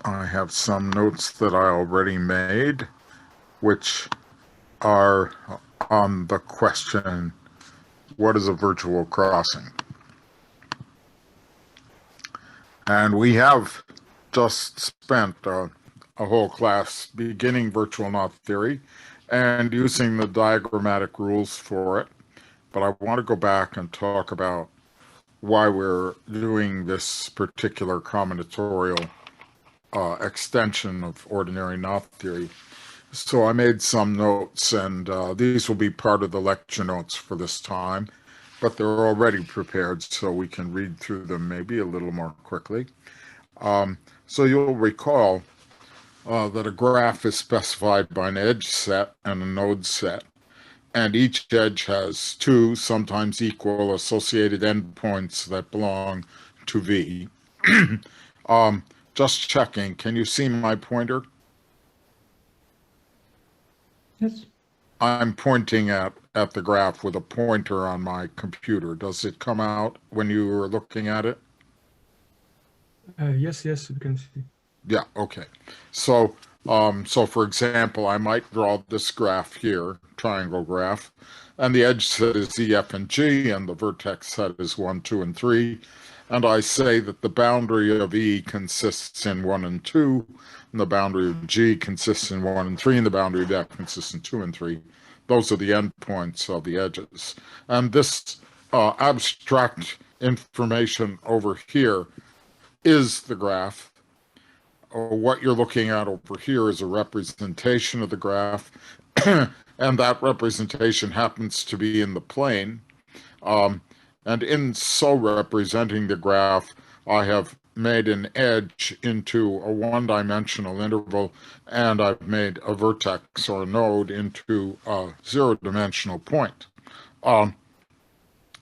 I have some notes that I already made, which are on the question, what is a virtual crossing? And we have just spent a whole class beginning virtual knot theory and using the diagrammatic rules for it. But I want to go back and talk about why we're doing this particular combinatorial extension of ordinary knot theory. So I made some notes, and these will be part of the lecture notes for this time, but they're already prepared, so we can read through them maybe a little more quickly. So you'll recall that a graph is specified by an edge set and a node set, and each edge has two, sometimes equal, associated endpoints that belong to V. Just checking, can you see my pointer? Yes. I'm pointing at the graph with a pointer on my computer. Does it come out when you were looking at it? Yes, we can see. Yeah, okay. So, so for example, I might draw this graph here, triangle graph, and the edge set is E, F, and G, and the vertex set is 1, 2, and 3. And I say that the boundary of E consists in 1 and 2, and the boundary of G consists in 1 and 3, and the boundary of F consists in 2 and 3. Those are the endpoints of the edges. And this abstract information over here is the graph. What you're looking at over here is a representation of the graph, and that representation happens to be in the plane. And in so representing the graph, I have made an edge into a one-dimensional interval, and I've made a vertex or a node into a zero-dimensional point.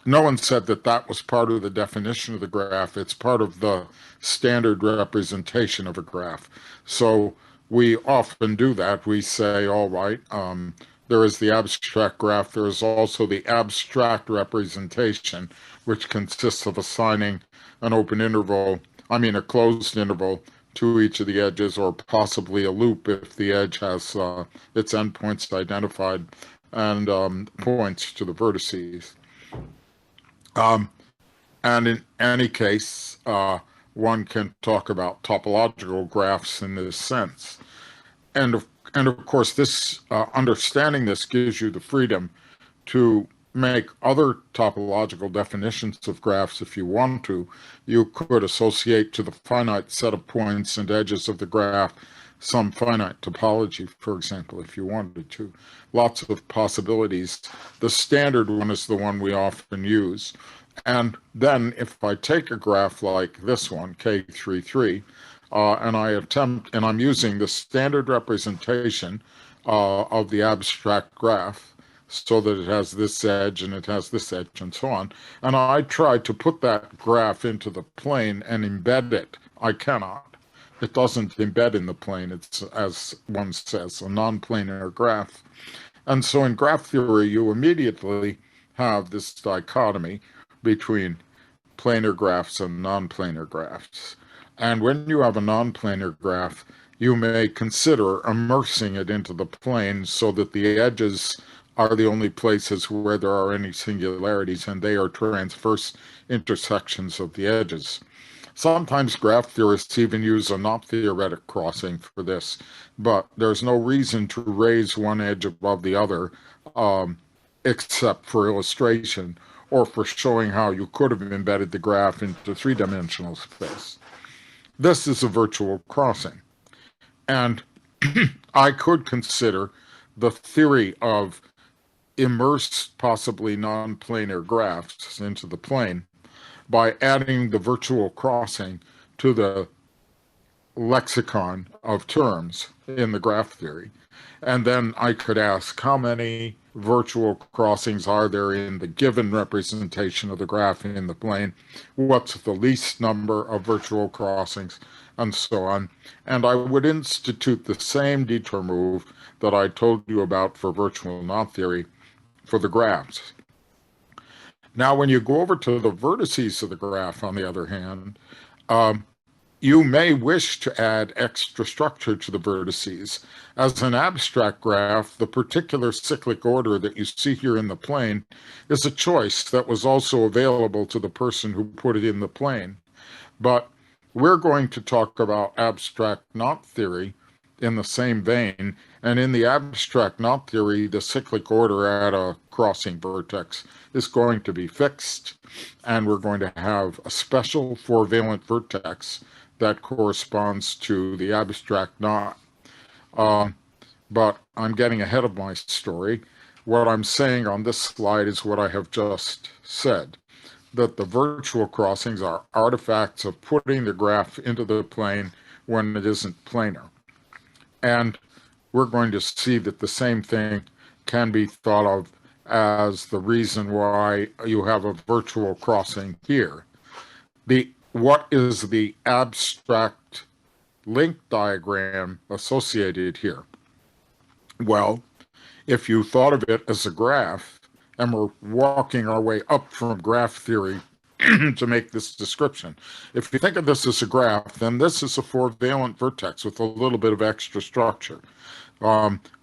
No one said that that was part of the definition of the graph. It's part of the standard representation of a graph. So we often do that. We say, all right, there is the abstract graph. There is also the abstract representation, which consists of assigning an open interval, a closed interval, to each of the edges, or possibly a loop if the edge has its endpoints identified, and points to the vertices. And in any case, one can talk about topological graphs in this sense. And of course, this understanding this gives you the freedom to make other topological definitions of graphs if you want to. You could associate to the finite set of points and edges of the graph some finite topology, for example, if you wanted to. Lots of possibilities. The standard one is the one we often use. And then if I take a graph like this one, K33, and I'm using the standard representation of the abstract graph so that it has this edge and it has this edge and so on, and I try to put that graph into the plane and embed it, I cannot. It doesn't embed in the plane. It's, as one says, a non-planar graph. And so in graph theory, you immediately have this dichotomy between planar graphs and non-planar graphs. And when you have a non-planar graph, you may consider immersing it into the plane so that the edges are the only places where there are any singularities, and they are transverse intersections of the edges. Sometimes graph theorists even use a not theoretic crossing for this, but there's no reason to raise one edge above the other, except for illustration or for showing how you could have embedded the graph into three-dimensional space. This is a virtual crossing. And I could consider the theory of immersed, possibly non-planar graphs into the plane by adding the virtual crossing to the lexicon of terms in the graph theory. And then I could ask, how many virtual crossings are there in the given representation of the graph in the plane? What's the least number of virtual crossings? And so on. And I would institute the same detour move that I told you about for virtual knot theory for the graphs. Now, when you go over to the vertices of the graph, on the other hand, You may wish to add extra structure to the vertices. As an abstract graph, the particular cyclic order that you see here in the plane is a choice that was also available to the person who put it in the plane. But we're going to talk about abstract knot theory in the same vein, and in the abstract knot theory, the cyclic order at a crossing vertex is going to be fixed, and we're going to have a special four-valent vertex that corresponds to the abstract knot. But I'm getting ahead of my story. What I'm saying on this slide is what I have just said, that the virtual crossings are artifacts of putting the graph into the plane when it isn't planar. And we're going to see that the same thing can be thought of as the reason why you have a virtual crossing here. What is the abstract link diagram associated here? Well, if you thought of it as a graph, and we're walking our way up from graph theory to make this description. If you think of this as a graph, then this is a four-valent vertex with a little bit of extra structure.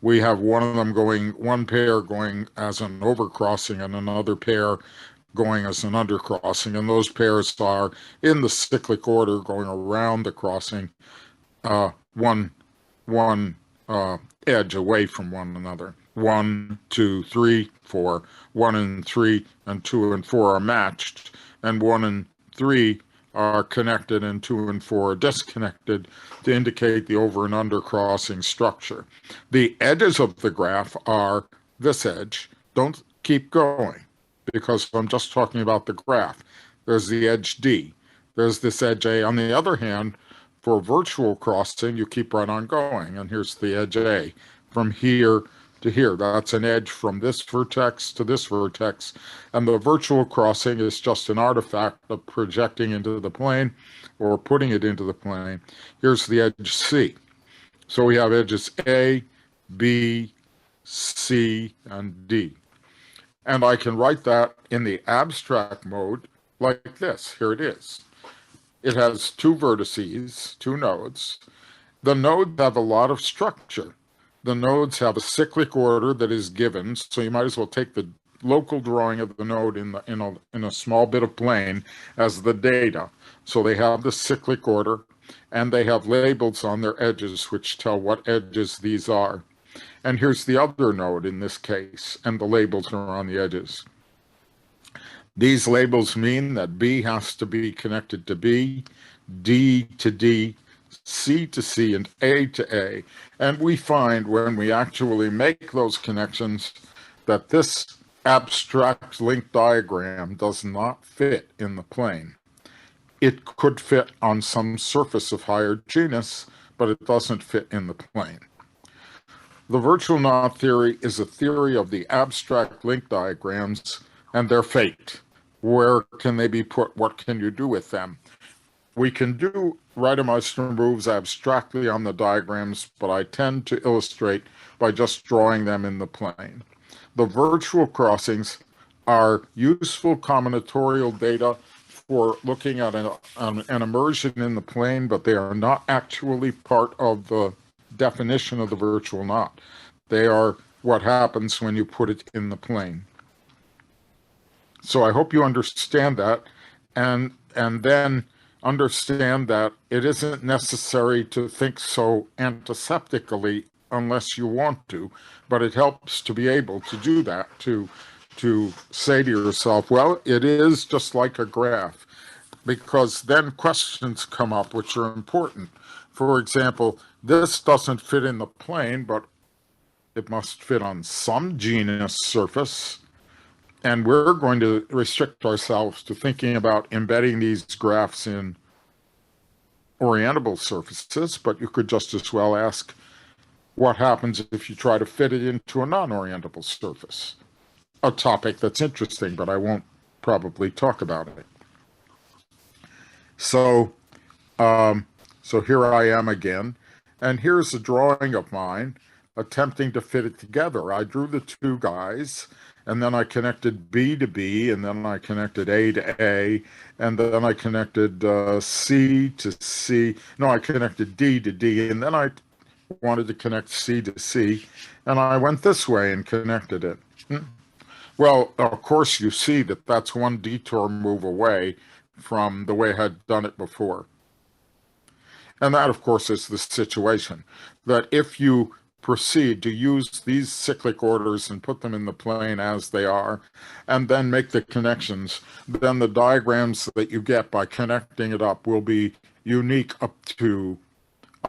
We have one pair going as an overcrossing and another pair going as an undercrossing, and those pairs are in the cyclic order going around the crossing, one edge away from one another. 1, 2, 3, 4. 1 and 3 and 2 and 4 are matched, and 1 and 3 are connected and 2 and 4 are disconnected to indicate the over and under crossing structure. The edges of the graph are this edge. Don't keep going, because I'm just talking about the graph. There's the edge D. There's this edge A. On the other hand, for virtual crossing, you keep right on going, and here's the edge A. From here to here, that's an edge from this vertex to this vertex, and the virtual crossing is just an artifact of projecting into the plane or putting it into the plane. Here's the edge C. So we have edges A, B, C, and D. And I can write that in the abstract mode like this. Here it is. It has two vertices, two nodes. The nodes have a lot of structure. The nodes have a cyclic order that is given, so you might as well take the local drawing of the node in a small bit of plane as the data. So they have the cyclic order, and they have labels on their edges which tell what edges these are. And here's the other node in this case, and the labels are on the edges. These labels mean that B has to be connected to B, D to D, C to C, and A to A. And we find when we actually make those connections that this abstract link diagram does not fit in the plane. It could fit on some surface of higher genus, but it doesn't fit in the plane. The virtual knot theory is a theory of the abstract link diagrams and their fate. Where can they be put? What can you do with them? We can do Randomizer moves abstractly on the diagrams, but I tend to illustrate by just drawing them in the plane. The virtual crossings are useful combinatorial data for looking at an immersion in the plane, but they are not actually part of the definition of the virtual knot. They are what happens when you put it in the plane. So I hope you understand that, and then understand that it isn't necessary to think so antiseptically unless you want to, but it helps to be able to do that, to say to yourself, well, it is just like a graph, because then questions come up which are important. For example, this doesn't fit in the plane, but it must fit on some genus surface. And we're going to restrict ourselves to thinking about embedding these graphs in orientable surfaces, but you could just as well ask what happens if you try to fit it into a non-orientable surface. A topic that's interesting, but I won't probably talk about it. So here I am again, and here's a drawing of mine attempting to fit it together. I drew the two guys, and then I connected B to B, and then I connected A to A, and then I connected C to C. No, I connected D to D, and then I wanted to connect C to C, and I went this way and connected it. Well, of course, you see that that's one detour move away from the way I had done it before. And that, of course, is the situation, that if you proceed to use these cyclic orders and put them in the plane as they are, and then make the connections, then the diagrams that you get by connecting it up will be unique up to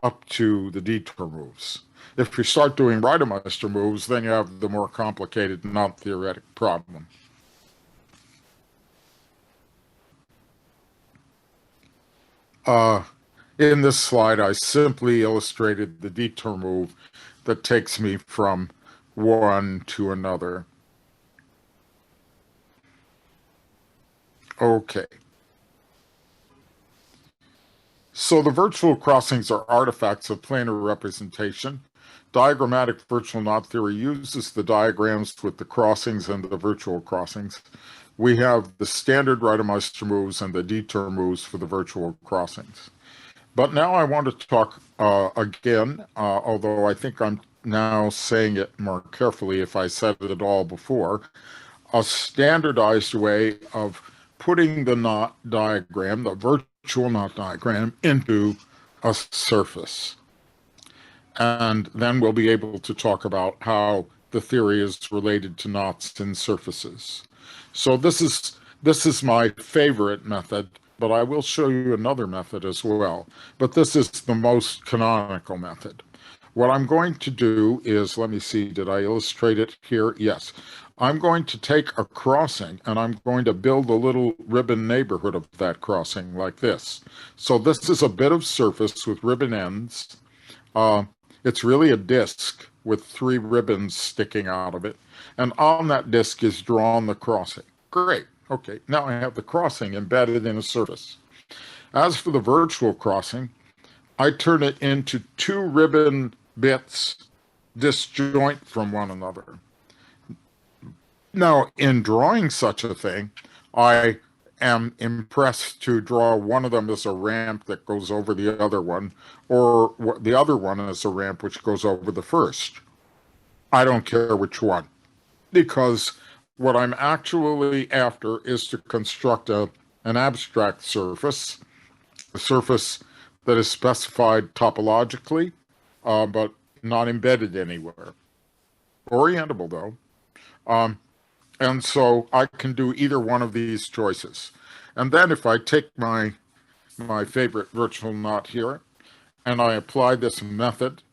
the detour moves. If you start doing Randomizer moves, then you have the more complicated, non-theoretic problem. In this slide, I simply illustrated the detour move that takes me from one to another. Okay. So the virtual crossings are artifacts of planar representation. Diagrammatic virtual knot theory uses the diagrams with the crossings and the virtual crossings. We have the standard Randomizer moves and the detour moves for the virtual crossings. But now I want to talk again, although I think I'm now saying it more carefully if I said it at all before, a standardized way of putting the knot diagram, the virtual knot diagram, into a surface. And then we'll be able to talk about how the theory is related to knots in surfaces. So this is my favorite method, but I will show you another method as well. But this is the most canonical method. What I'm going to do is, let me see, did I illustrate it here? Yes. I'm going to take a crossing and I'm going to build a little ribbon neighborhood of that crossing like this. So this is a bit of surface with ribbon ends. It's really a disk with 3 ribbons sticking out of it. And on that disk is drawn the crossing. Great. Okay, now I have the crossing embedded in a surface. As for the virtual crossing, I turn it into 2 ribbon bits disjoint from one another. Now, in drawing such a thing, I am impressed to draw one of them as a ramp that goes over the other one, or the other one as a ramp which goes over the first. I don't care which one, because what I'm actually after is to construct an abstract surface, a surface that is specified topologically, but not embedded anywhere. Orientable, though. And so I can do either one of these choices. And then if I take my favorite virtual knot here, and I apply this method,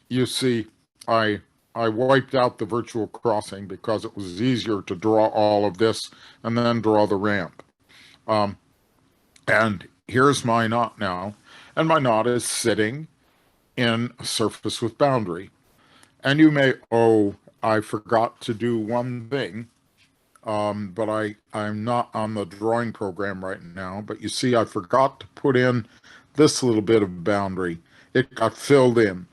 you see I wiped out the virtual crossing because it was easier to draw all of this and then draw the ramp. And here's my knot now, and my knot is sitting in a surface with boundary. And you may, I forgot to do one thing, but I'm not on the drawing program right now, but you see I forgot to put in this little bit of boundary. It got filled in.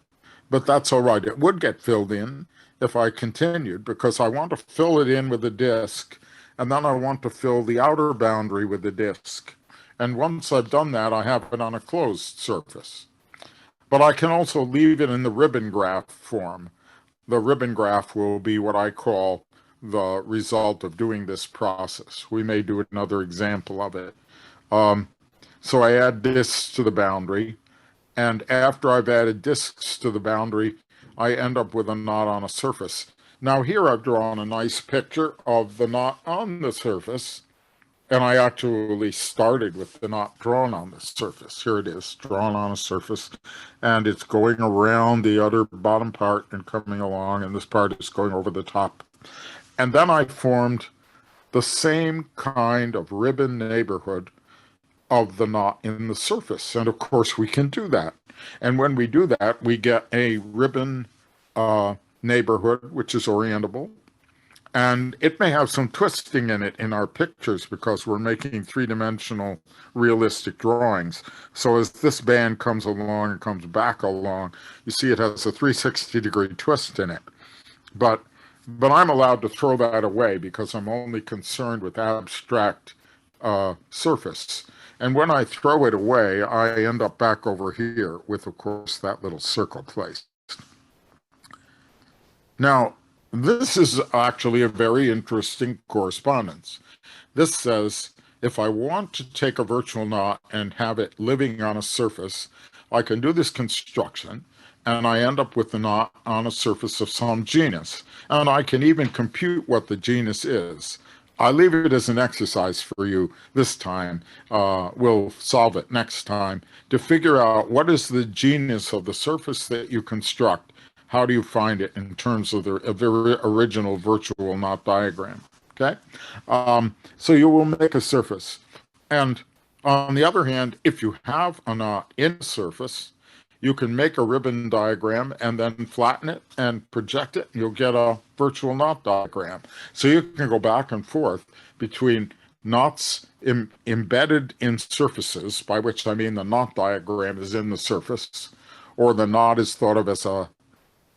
But that's all right. It would get filled in if I continued, because I want to fill it in with a disk, and then I want to fill the outer boundary with the disk. And once I've done that, I have it on a closed surface. But I can also leave it in the ribbon graph form. The ribbon graph will be what I call the result of doing this process. We may do another example of it. So I add disks to the boundary. And after I've added disks to the boundary, I end up with a knot on a surface. Now here I've drawn a nice picture of the knot on the surface, and I actually started with the knot drawn on the surface. Here it is, drawn on a surface, and it's going around the other bottom part and coming along, and this part is going over the top. And then I formed the same kind of ribbon neighborhood of the knot in the surface. And of course we can do that. And when we do that, we get a ribbon neighborhood, which is orientable. And it may have some twisting in it in our pictures because we're making 3-dimensional realistic drawings. So as this band comes along and comes back along, you see it has a 360-degree twist in it. But But I'm allowed to throw that away because I'm only concerned with abstract surface. And when I throw it away, I end up back over here with, of course, that little circle placed. Now, this is actually a very interesting correspondence. This says, if I want to take a virtual knot and have it living on a surface, I can do this construction, and I end up with the knot on a surface of some genus. And I can even compute what the genus is. I leave it as an exercise for you this time. We'll solve it next time to figure out what is the genus of the surface that you construct. How do you find it in terms of the original virtual knot diagram? Okay, so you will make a surface. And on the other hand, if you have a knot in a surface, you can make a ribbon diagram and then flatten it and project it. You'll get a virtual knot diagram. So you can go back and forth between knots embedded in surfaces, by which I mean the knot diagram is in the surface, or the knot is thought of as a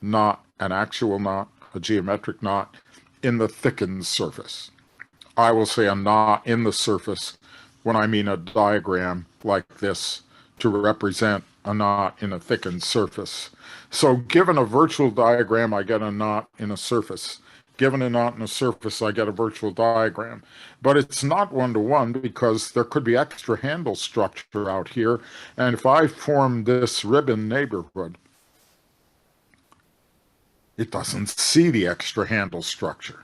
knot, an actual knot, a geometric knot in the thickened surface. I will say a knot in the surface when I mean a diagram like this to represent a knot in a thickened surface. So given a virtual diagram, I get a knot in a surface. Given a knot in a surface, I get a virtual diagram. But it's not one-to-one because there could be extra handle structure out here. And if I form this ribbon neighborhood, it doesn't see the extra handle structure.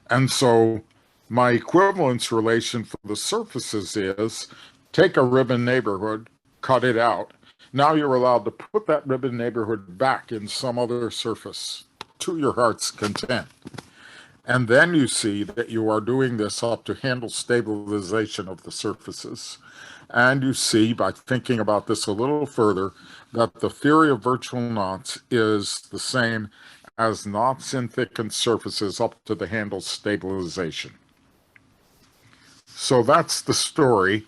And so my equivalence relation for the surfaces is take a ribbon neighborhood, cut it out. Now you're allowed to put that ribbon neighborhood back in some other surface to your heart's content. And then you see that you are doing this up to handle stabilization of the surfaces. And you see, by thinking about this a little further, that the theory of virtual knots is the same as knots in thickened surfaces up to the handle stabilization. So that's the story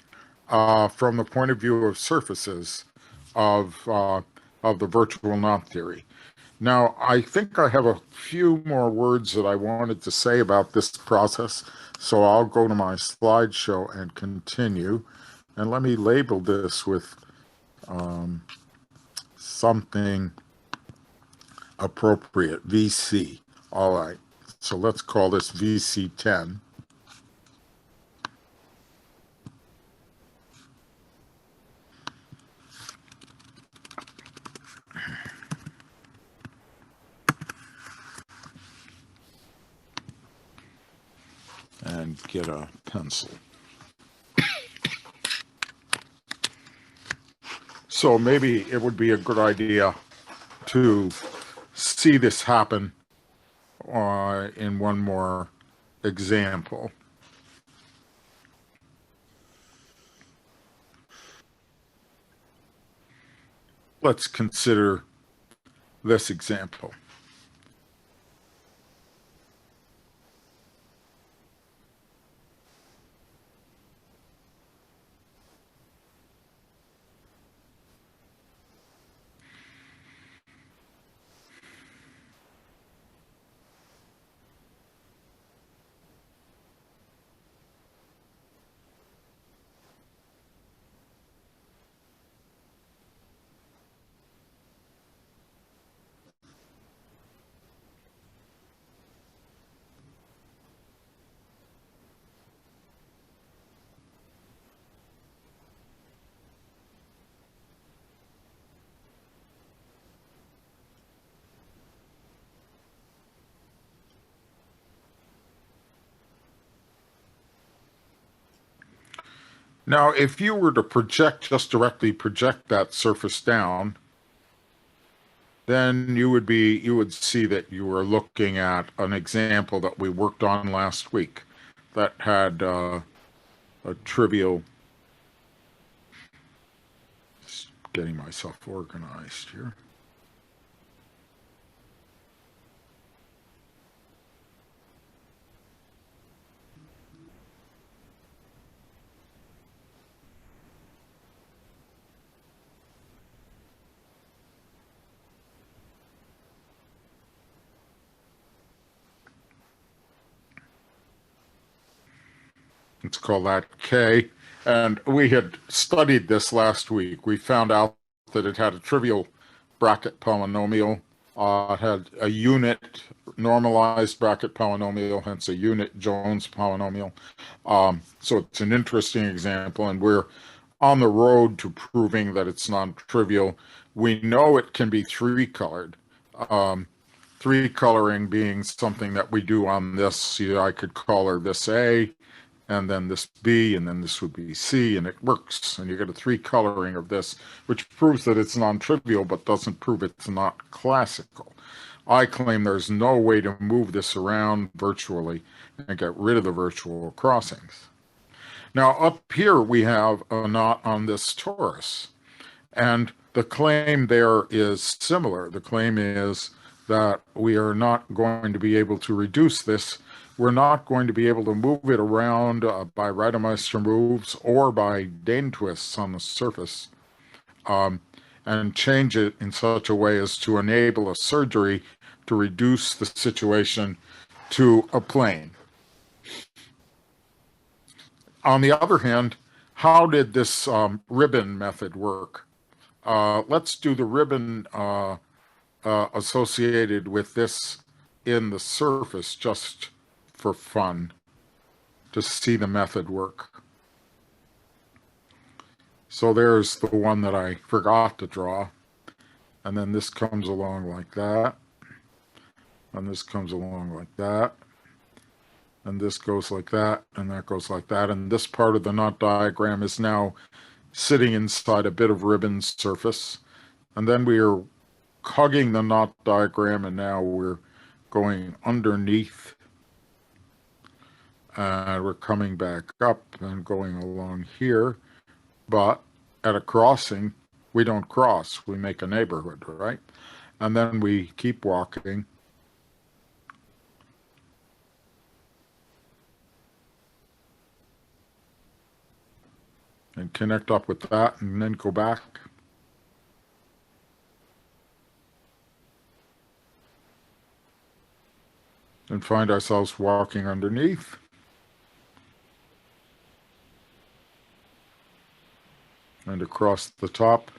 from the point of view of surfaces of the virtual knot theory. Now, I think I have a few more words that I wanted to say about this process, so I'll go to my slideshow and continue. And let me label this with something appropriate, VC. All right, so let's call this VC10. And get a pencil. So maybe it would be a good idea to see this happen in one more example. Let's consider this example. Now, if you were to just directly project that surface down, then you would see that you were looking at an example that we worked on last week that had a trivial, just getting myself organized here. Let's call that K. And we had studied this last week. We found out that it had a trivial bracket polynomial. It had a unit normalized bracket polynomial, hence a unit Jones polynomial. So it's an interesting example, and we're on the road to proving that it's non-trivial. We know it can be three-colored. Three-coloring being something that we do on this. See, I could color this A, and then this B, and then this would be C, and it works. And you get a three-coloring of this, which proves that it's non-trivial, but doesn't prove it's not classical. I claim there's no way to move this around virtually and get rid of the virtual crossings. Now, up here we have a knot on this torus, and the claim there is similar. The claim is that we are not going to be able to reduce this. We're not going to be able to move it around by Randomizer moves or by Dane twists on the surface, and change it in such a way as to enable a surgery to reduce the situation to a plane. On the other hand, how did this ribbon method work? Let's do the ribbon associated with this in the surface just for fun, to see the method work. So there's the one that I forgot to draw. And then this comes along like that. And this comes along like that. And this goes like that, and that goes like that. And this part of the knot diagram is now sitting inside a bit of ribbon surface. And then we are hugging the knot diagram, and now we're going underneath. And we're coming back up and going along here. But at a crossing, we don't cross. We make a neighborhood, right? And then we keep walking. And connect up with that, and then go back. And find ourselves walking underneath. And across the top.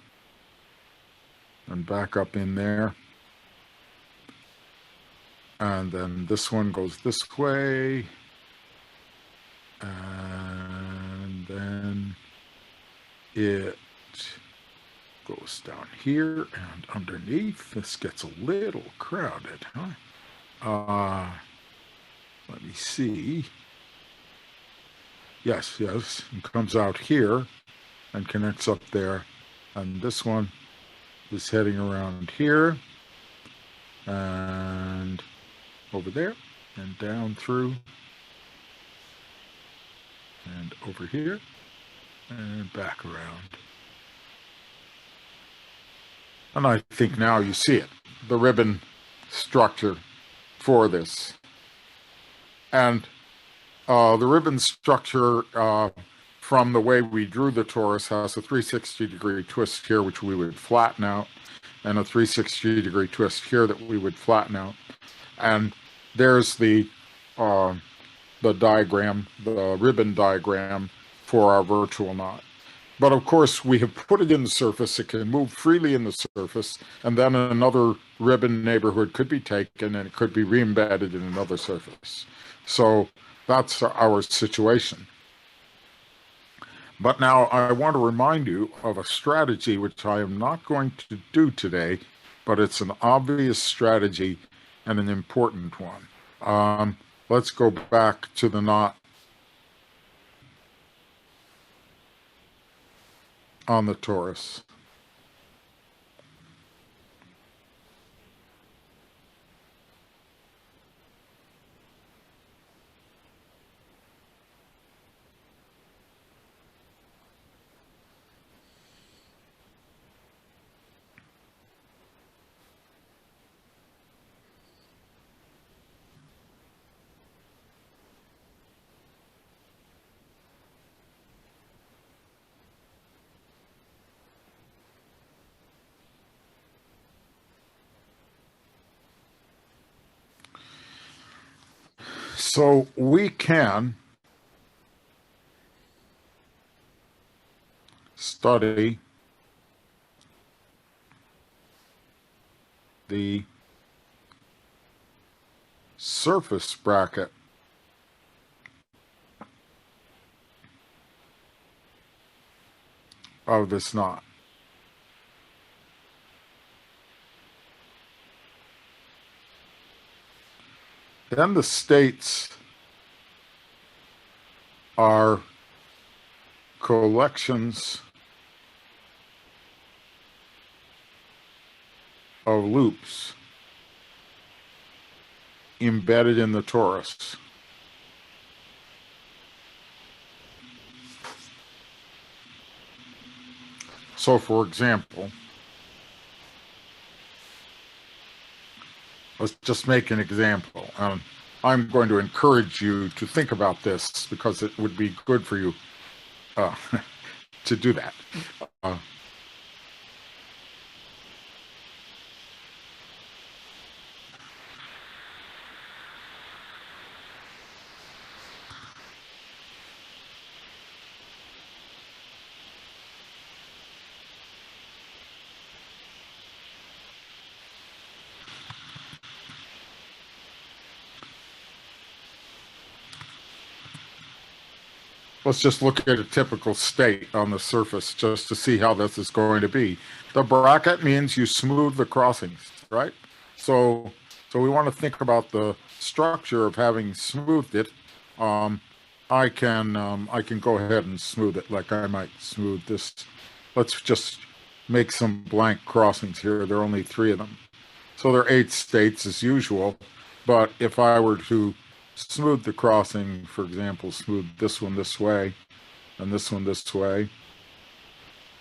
And back up in there. And then this one goes this way. And then it goes down here and underneath. This gets a little crowded, huh? Let me see. Yes, it comes out here and connects up there. And this one is heading around here and over there and down through and over here and back around. And I think now you see it, the ribbon structure for this. And the ribbon structure from the way we drew the torus has a 360-degree twist here, which we would flatten out, and a 360-degree twist here that we would flatten out. And there's the diagram, the ribbon diagram for our virtual knot. But of course, we have put it in the surface. It can move freely in the surface, and then another ribbon neighborhood could be taken, and it could be re-embedded in another surface. So that's our situation. But now I want to remind you of a strategy which I am not going to do today, but it's an obvious strategy and an important one. Let's go back to the knot on the torus. So we can study the surface bracket of this knot. Then the states are collections of loops embedded in the torus. So, for example, let's just make an example. I'm going to encourage you to think about this because it would be good for you to do that. Let's just look at a typical state on the surface just to see how this is going to be. The bracket means you smooth the crossings, right? So we want to think about the structure of having smoothed it. I can go ahead and smooth it like I might smooth this. Let's just make some blank crossings here. There are only 3 of them. So there are 8 states as usual, but if I were to smooth the crossing, for example, smooth this one this way and this one this way.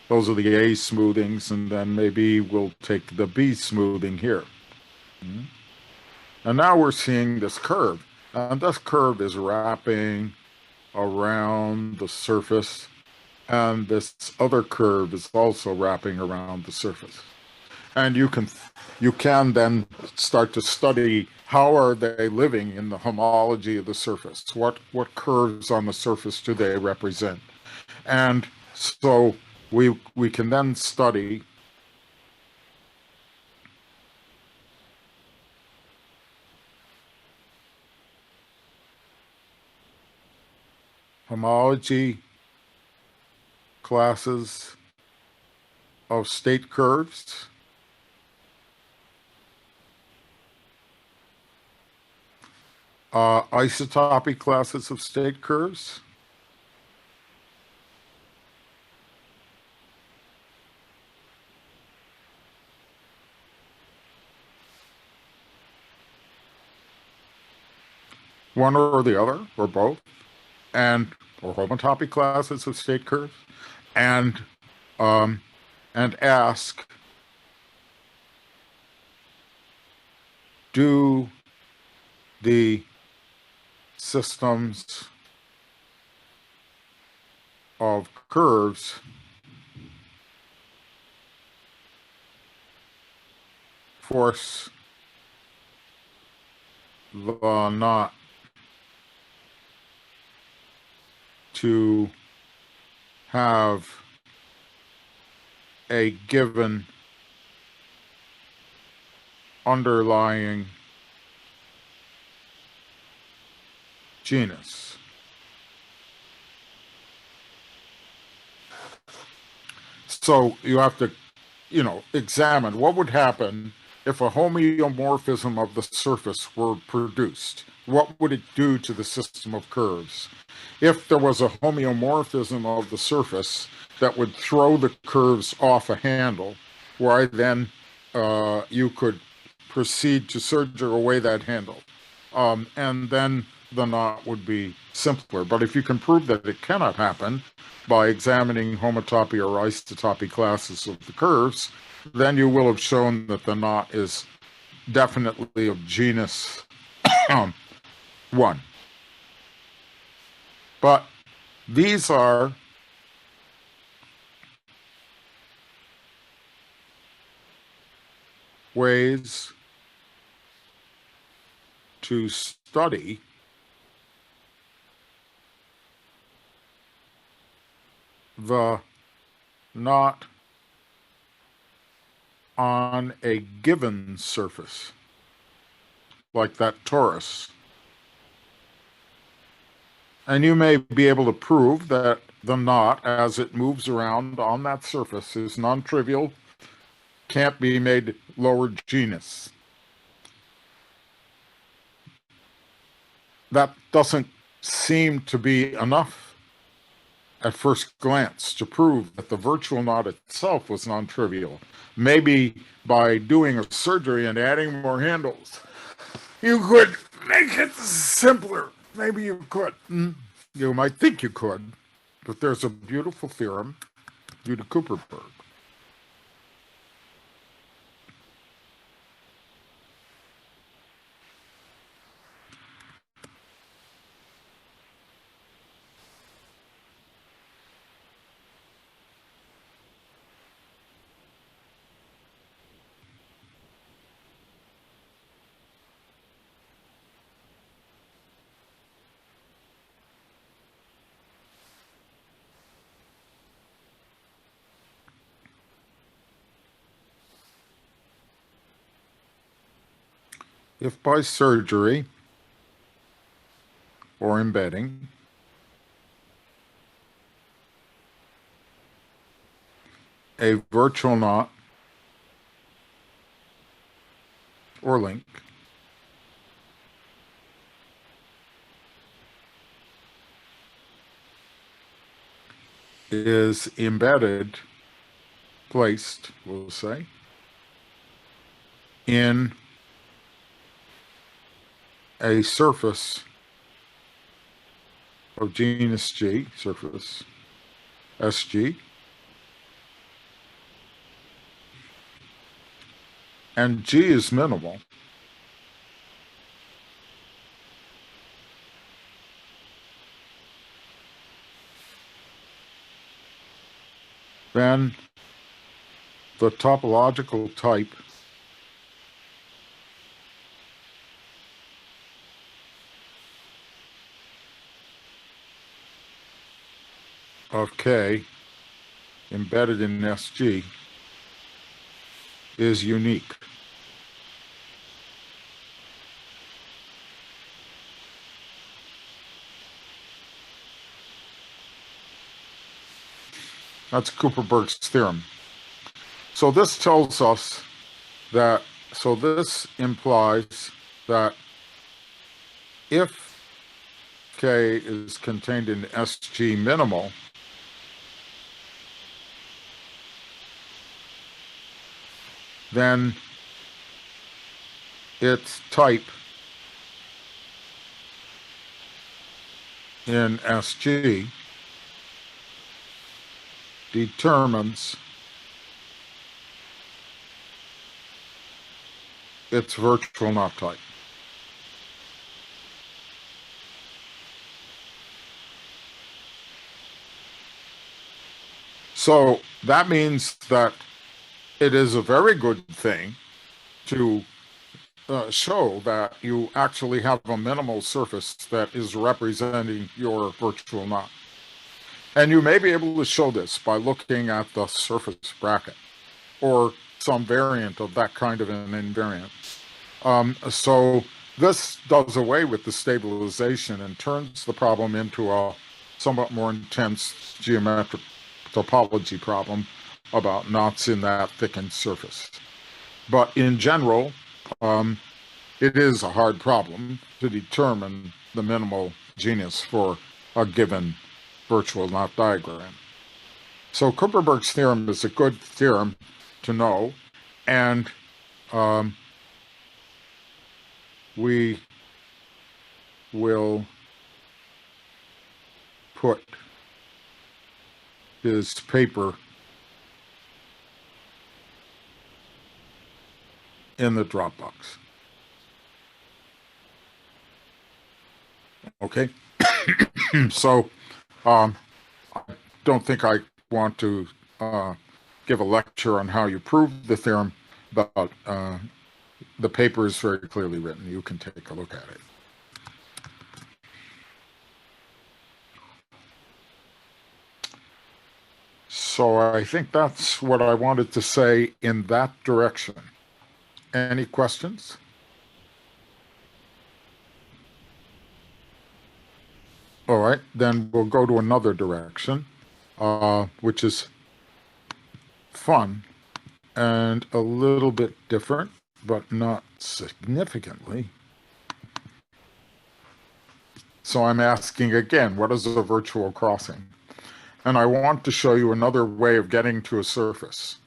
Those are the A smoothings, and then maybe we'll take the B smoothing here. And now we're seeing this curve, and this curve is wrapping around the surface, and this other curve is also wrapping around the surface. And you can then start to study how are they living in the homology of the surface. What curves on the surface do they represent? And so we can then study homology classes of state curves. Isotopy classes of state curves. One or the other, or both, or homotopy classes of state curves, and ask, do the systems of curves force the knot to have a given underlying genus. So you have to, examine what would happen if a homeomorphism of the surface were produced. What would it do to the system of curves? If there was a homeomorphism of the surface that would throw the curves off a handle, why then you could proceed to surgery away that handle. And then the knot would be simpler. But if you can prove that it cannot happen by examining homotopy or isotopy classes of the curves, then you will have shown that the knot is definitely of genus 1. But these are ways to study the not on a given surface, like that torus. And you may be able to prove that the knot, as it moves around on that surface, is non-trivial, can't be made lower genus. That doesn't seem to be enough at first glance to prove that the virtual knot itself was non-trivial. Maybe by doing a surgery and adding more handles, you could make it simpler. Maybe you could. You might think you could, but there's a beautiful theorem due to Kuperberg. If by surgery or embedding a virtual knot or link is embedded, placed, we'll say, in a surface of genus G, surface SG, and G is minimal, then the topological type of K embedded in SG is unique. That's Kuperberg's theorem. So this tells us that, so this implies that if K is contained in SG minimal, then its type in SG determines its virtual knot type. So that means that it is a very good thing to show that you actually have a minimal surface that is representing your virtual knot. And you may be able to show this by looking at the surface bracket or some variant of that kind of an invariant. So this does away with the stabilization and turns the problem into a somewhat more intense geometric topology problem about knots in that thickened surface. But in general, it is a hard problem to determine the minimal genus for a given virtual knot diagram. So Kuperberg's theorem is a good theorem to know, and we will put his paper in the Dropbox. Okay, so I don't think I want to give a lecture on how you prove the theorem, but the paper is very clearly written. You can take a look at it. So I think that's what I wanted to say in that direction. Any questions? All right, then we'll go to another direction, which is fun and a little bit different, but not significantly. So I'm asking again, what is a virtual crossing? And I want to show you another way of getting to a surface.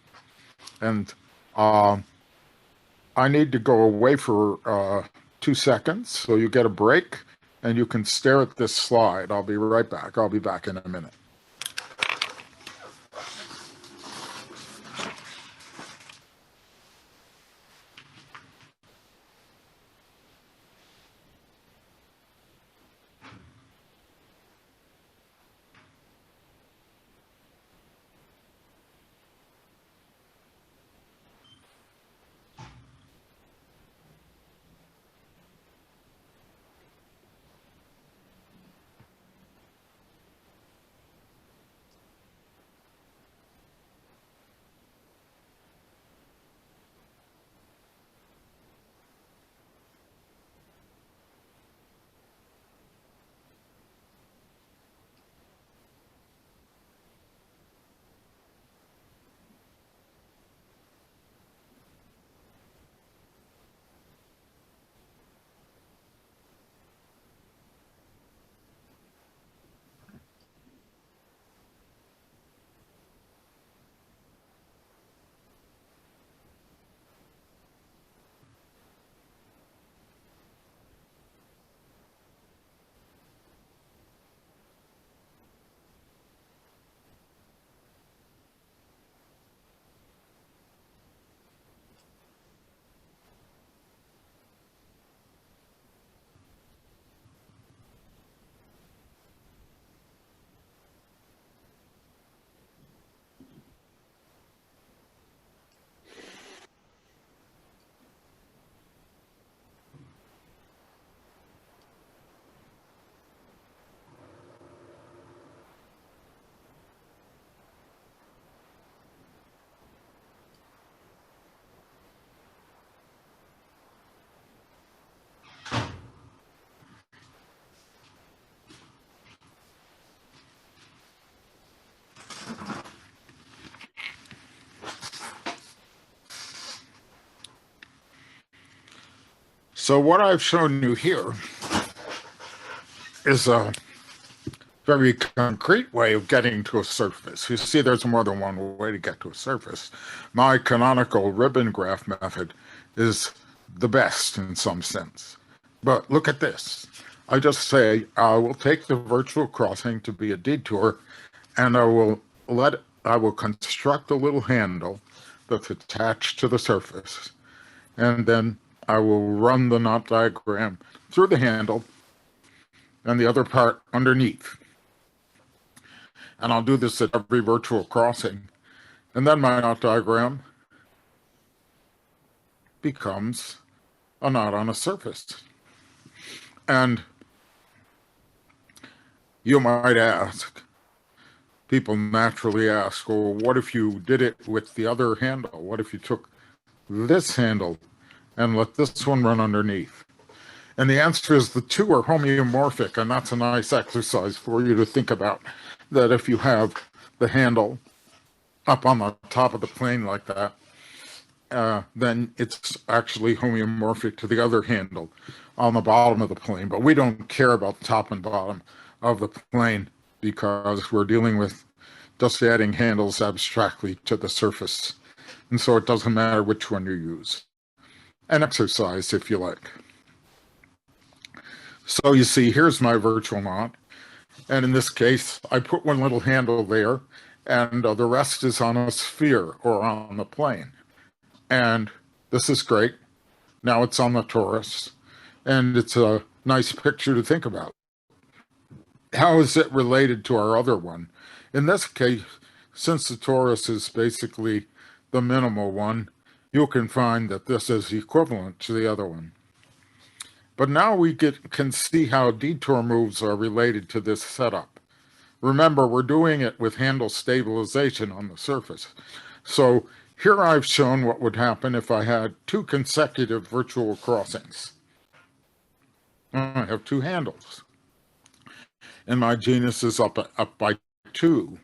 And I need to go away for 2 seconds, so you get a break, and you can stare at this slide. I'll be right back. I'll be back in a minute. So what I've shown you here is a very concrete way of getting to a surface. You see there's more than one way to get to a surface. My canonical ribbon graph method is the best in some sense. But look at this. I just say I will take the virtual crossing to be a detour, and I will construct a little handle that's attached to the surface, and then I will run the knot diagram through the handle and the other part underneath. And I'll do this at every virtual crossing. And then my knot diagram becomes a knot on a surface. And you might ask, people naturally ask, well, what if you did it with the other handle? What if you took this handle and let this one run underneath? And the answer is the two are homeomorphic, and that's a nice exercise for you to think about, that if you have the handle up on the top of the plane like that, then it's actually homeomorphic to the other handle on the bottom of the plane. But we don't care about the top and bottom of the plane because we're dealing with just adding handles abstractly to the surface. And so it doesn't matter which one you use. An exercise, if you like. So you see, here's my virtual knot. And in this case, I put one little handle there, and the rest is on a sphere or on the plane. And this is great. Now it's on the torus, and it's a nice picture to think about. How is it related to our other one? In this case, since the torus is basically the minimal one, you can find that this is equivalent to the other one. But now we can see how detour moves are related to this setup. Remember, we're doing it with handle stabilization on the surface. So here I've shown what would happen if I had two consecutive virtual crossings. I have two handles, and my genus is up by 2.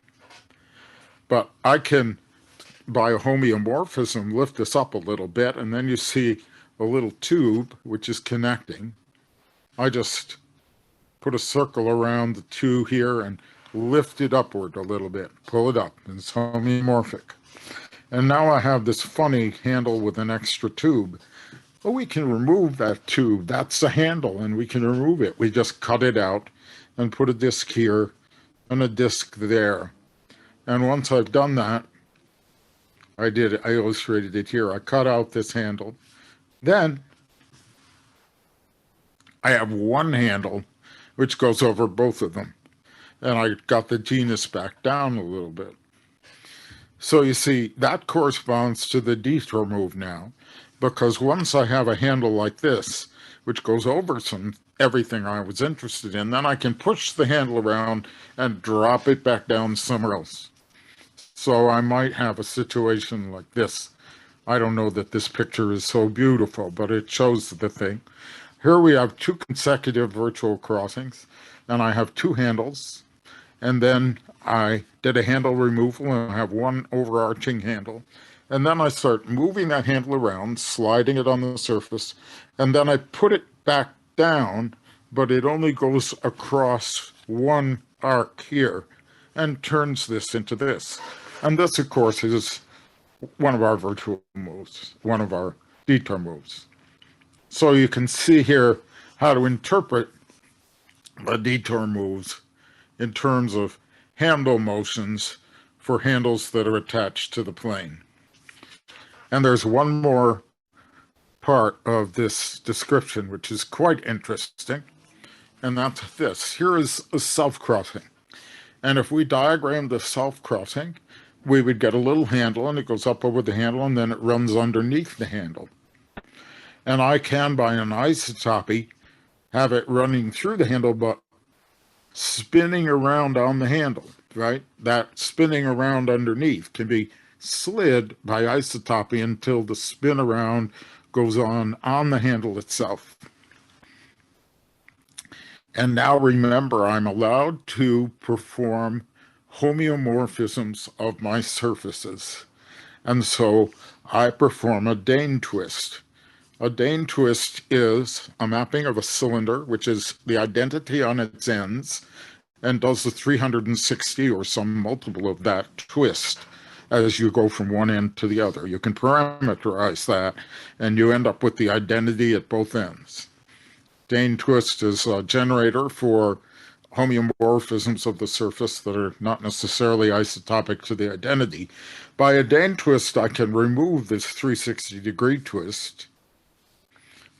But I can, by a homeomorphism, lift this up a little bit, and then you see a little tube which is connecting. I just put a circle around the 2 here and lift it upward a little bit, pull it up, and it's homeomorphic. And now I have this funny handle with an extra tube. Well, we can remove that tube. That's the handle, and we can remove it. We just cut it out and put a disc here and a disc there. And once I've done that, I illustrated it here. I cut out this handle. Then I have one handle which goes over both of them. And I got the genus back down a little bit. So you see, that corresponds to the detour move now, because once I have a handle like this, which goes over everything I was interested in, then I can push the handle around and drop it back down somewhere else. So I might have a situation like this. I don't know that this picture is so beautiful, but it shows the thing. Here we have two consecutive virtual crossings, and I have two handles, and then I did a handle removal, and I have one overarching handle. And then I start moving that handle around, sliding it on the surface, and then I put it back down, but it only goes across one arc here and turns this into this. And this, of course, is one of our virtual moves, one of our detour moves. So you can see here how to interpret the detour moves in terms of handle motions for handles that are attached to the plane. And there's one more part of this description which is quite interesting, and that's this. Here is a self-crossing. And if we diagram the self-crossing, we would get a little handle, and it goes up over the handle, and then it runs underneath the handle. And I can, by an isotopy, have it running through the handle, but spinning around on the handle, right? That spinning around underneath can be slid by isotopy until the spin around goes on the handle itself. And now remember, I'm allowed to perform homeomorphisms of my surfaces. And so I perform a Dane twist. A Dane twist is a mapping of a cylinder, which is the identity on its ends, and does the 360 or some multiple of that twist as you go from one end to the other. You can parameterize that, and you end up with the identity at both ends. Dane twist is a generator for homeomorphisms of the surface that are not necessarily isotopic to the identity. By a Dane twist, I can remove this 360-degree twist,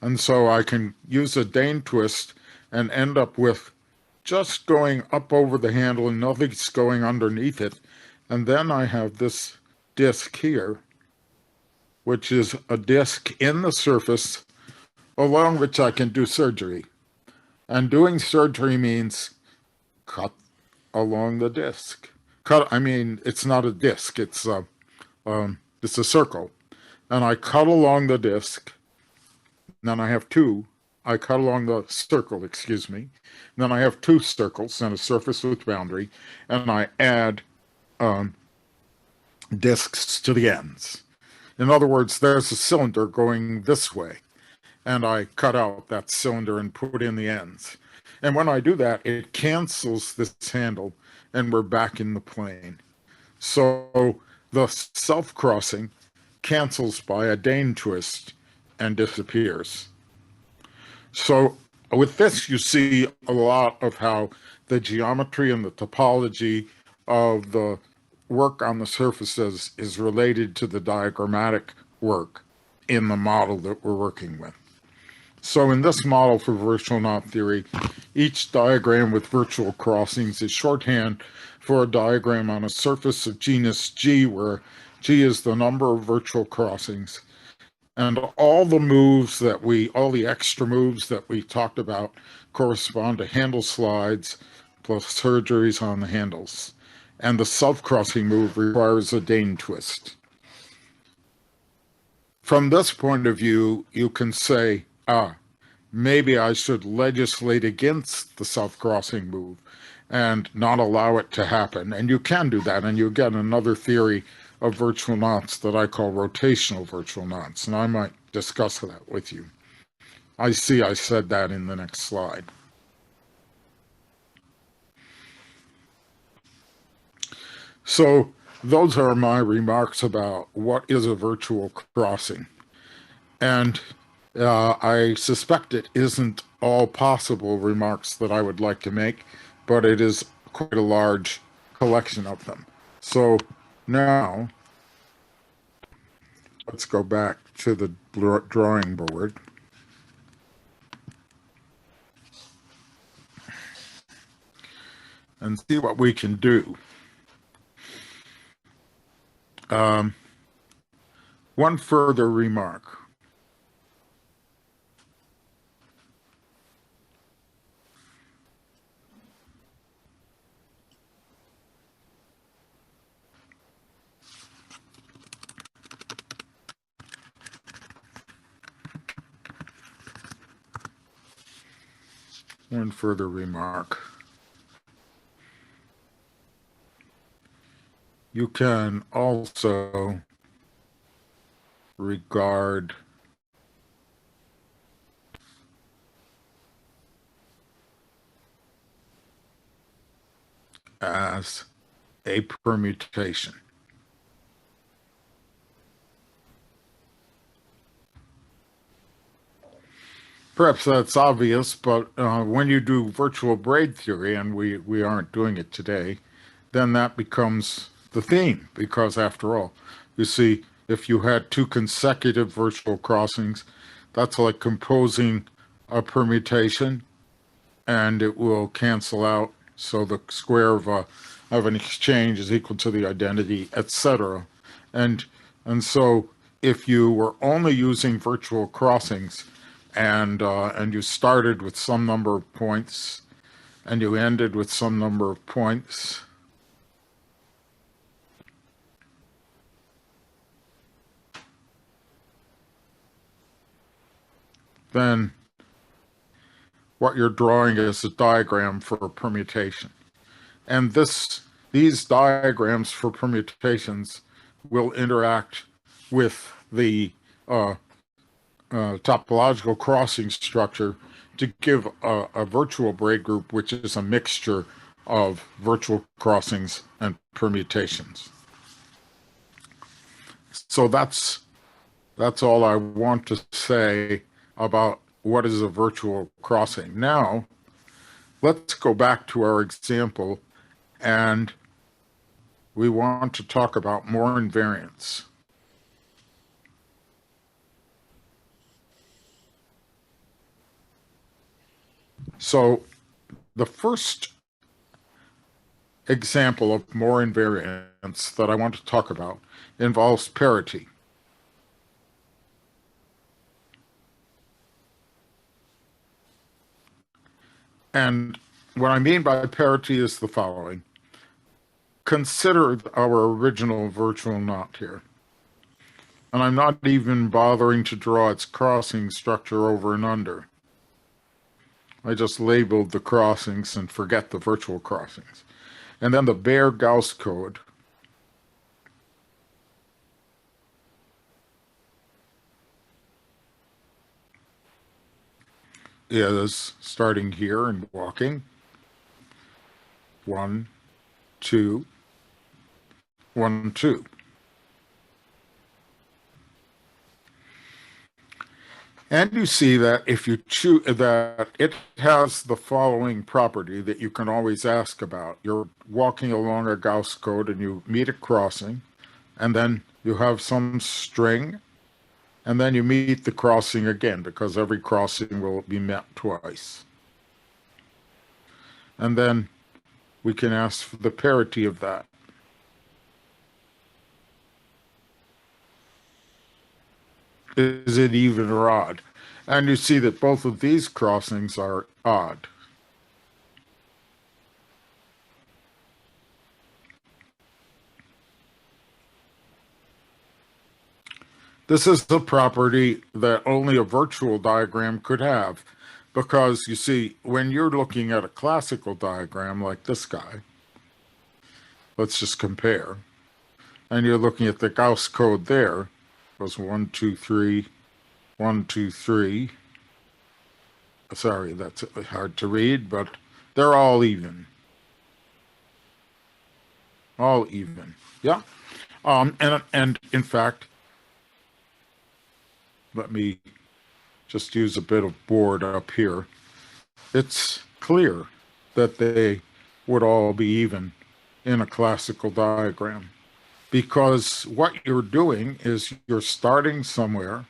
and so I can use a Dane twist and end up with just going up over the handle and nothing's going underneath it. And then I have this disc here, which is a disc in the surface along which I can do surgery. And doing surgery means cut along the disc. It's not a disc, it's a circle. And I cut along the disc. Then I have I cut along the circle, excuse me. Then I have two circles and a surface with boundary, and I add discs to the ends. In other words, there's a cylinder going this way, and I cut out that cylinder and put in the ends. And when I do that, it cancels this handle, and we're back in the plane. So the self-crossing cancels by a Dane twist and disappears. So with this, you see a lot of how the geometry and the topology of the work on the surfaces is related to the diagrammatic work in the model that we're working with. So in this model for virtual knot theory, each diagram with virtual crossings is shorthand for a diagram on a surface of genus G, where G is the number of virtual crossings. And all the extra moves that we talked about correspond to handle slides, plus surgeries on the handles. And the self-crossing move requires a Dane twist. From this point of view, you can say, maybe I should legislate against the self-crossing move and not allow it to happen. And you can do that, and you get another theory of virtual knots that I call rotational virtual knots, and I might discuss that with you. I see I said that in the next slide. So those are my remarks about what is a virtual crossing. And I suspect it isn't all possible remarks that I would like to make, but it is quite a large collection of them. So now, let's go back to the drawing board. And see what we can do. One further remark. One further remark. You can also regard as a permutation. Perhaps that's obvious, but when you do virtual braid theory, and we aren't doing it today, then that becomes the theme, because after all, you see, if you had two consecutive virtual crossings, that's like composing a permutation, and it will cancel out, so the square of an exchange is equal to the identity, etc. And so if you were only using virtual crossings, and you started with some number of points, and you ended with some number of points, then what you're drawing is a diagram for a permutation. And these diagrams for permutations will interact with the topological crossing structure to give a virtual braid group, which is a mixture of virtual crossings and permutations. So that's all I want to say about what is a virtual crossing. Now, let's go back to our example, and we want to talk about more invariance. So the first example of more invariance that I want to talk about involves parity. And what I mean by parity is the following. Consider our original virtual knot here. And I'm not even bothering to draw its crossing structure over and under. I just labeled the crossings and forget the virtual crossings. And then the bare Gauss code is starting here and walking 1, 2, 1, 2. And you see that if you choose that, it has the following property that you can always ask about. You're walking along a Gauss code and you meet a crossing, and then you have some string, and then you meet the crossing again, because every crossing will be met twice. And then we can ask for the parity of that. Is it even or odd? And you see that both of these crossings are odd. This is a property that only a virtual diagram could have, because you see, when you're looking at a classical diagram like this guy, let's just compare, and you're looking at the Gauss code there, it goes 1, 2, 3, 1, 2, 3. Sorry, that's hard to read, but they're all even. All even, yeah. And in fact, let me just use a bit of board up here. It's clear that they would all be even in a classical diagram, because what you're doing is you're starting somewhere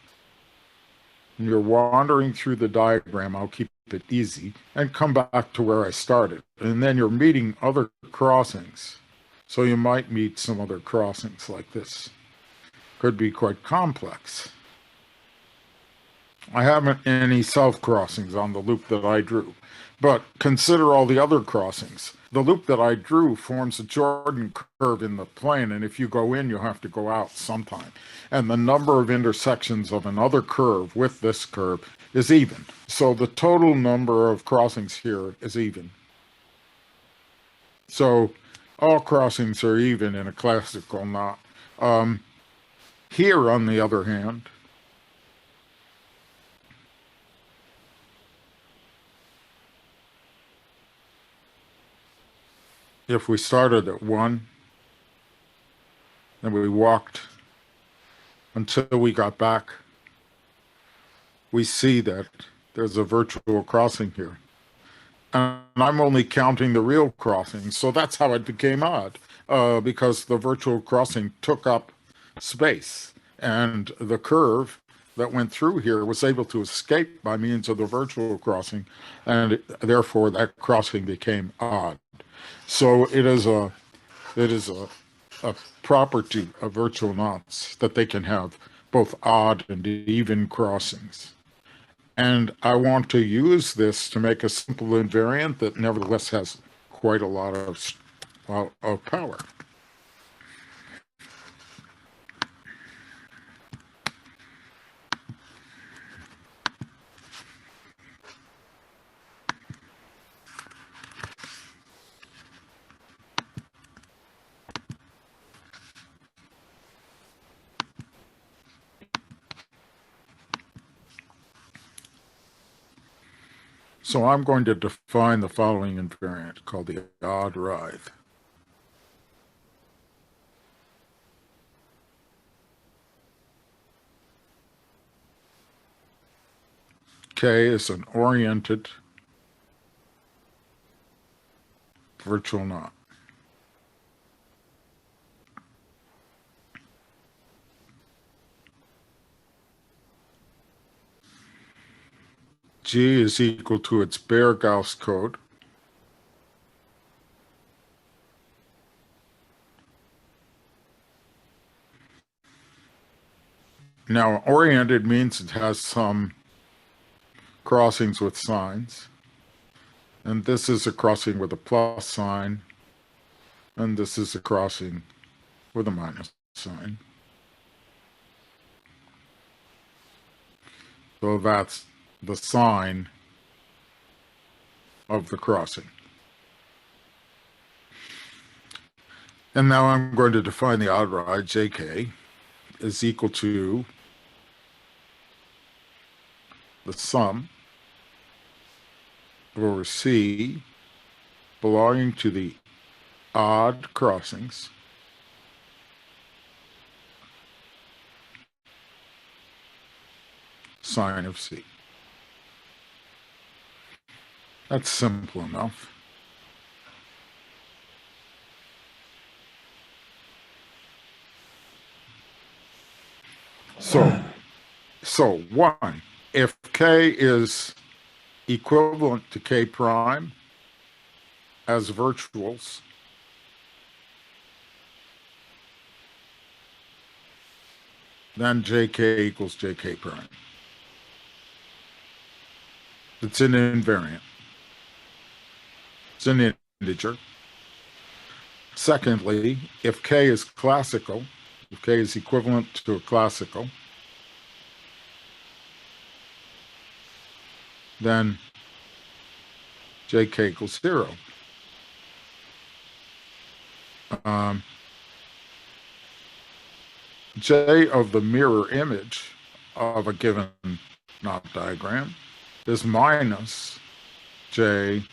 and you're wandering through the diagram. I'll keep it easy and come back to where I started, and then you're meeting other crossings. So you might meet some other crossings like this. Could be quite complex. I haven't any self-crossings on the loop that I drew, but consider all the other crossings. The loop that I drew forms a Jordan curve in the plane, and if you go in, you have to go out sometime. And the number of intersections of another curve with this curve is even. So the total number of crossings here is even. So all crossings are even in a classical knot. Here, on the other hand, if we started at 1 and we walked until we got back, we see that there's a virtual crossing here. And I'm only counting the real crossings, so that's how it became odd, because the virtual crossing took up space, and the curve that went through here was able to escape by means of the virtual crossing, and therefore that crossing became odd. So it is a property of virtual knots that they can have both odd and even crossings. And I want to use this to make a simple invariant that nevertheless has quite a lot of power. So I'm going to define the following invariant called the Idrive. K is an oriented virtual knot. G is equal to its bare Gauss code. Now, oriented means it has some crossings with signs. And this is a crossing with a plus sign. And this is a crossing with a minus sign. So that's the sign of the crossing. And now I'm going to define the Idrive, JK, is equal to the sum over C belonging to the odd crossings sine of C. That's simple enough. So 1, if K is equivalent to K prime as virtuals, then JK equals JK prime. It's an invariant. It's an integer. Secondly, if K is classical, if K is equivalent to a classical, then jk equals 0. J of the mirror image of a given knot diagram is minus J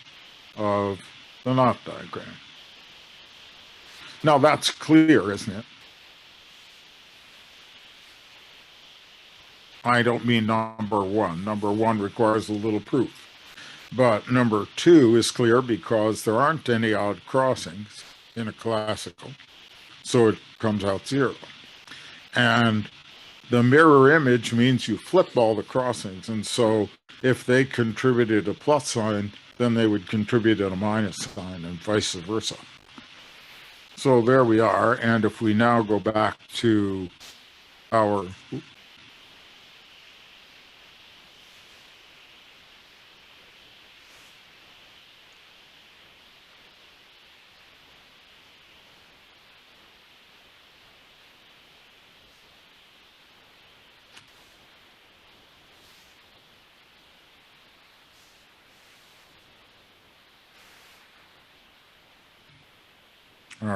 of the knot diagram. Now that's clear, isn't it? I don't mean number one. Number one requires a little proof. But number two is clear because there aren't any odd crossings in a classical, so it comes out 0. And the mirror image means you flip all the crossings, and so if they contributed a plus sign, then they would contribute a minus sign, and vice versa. So there we are, and if we now go back to our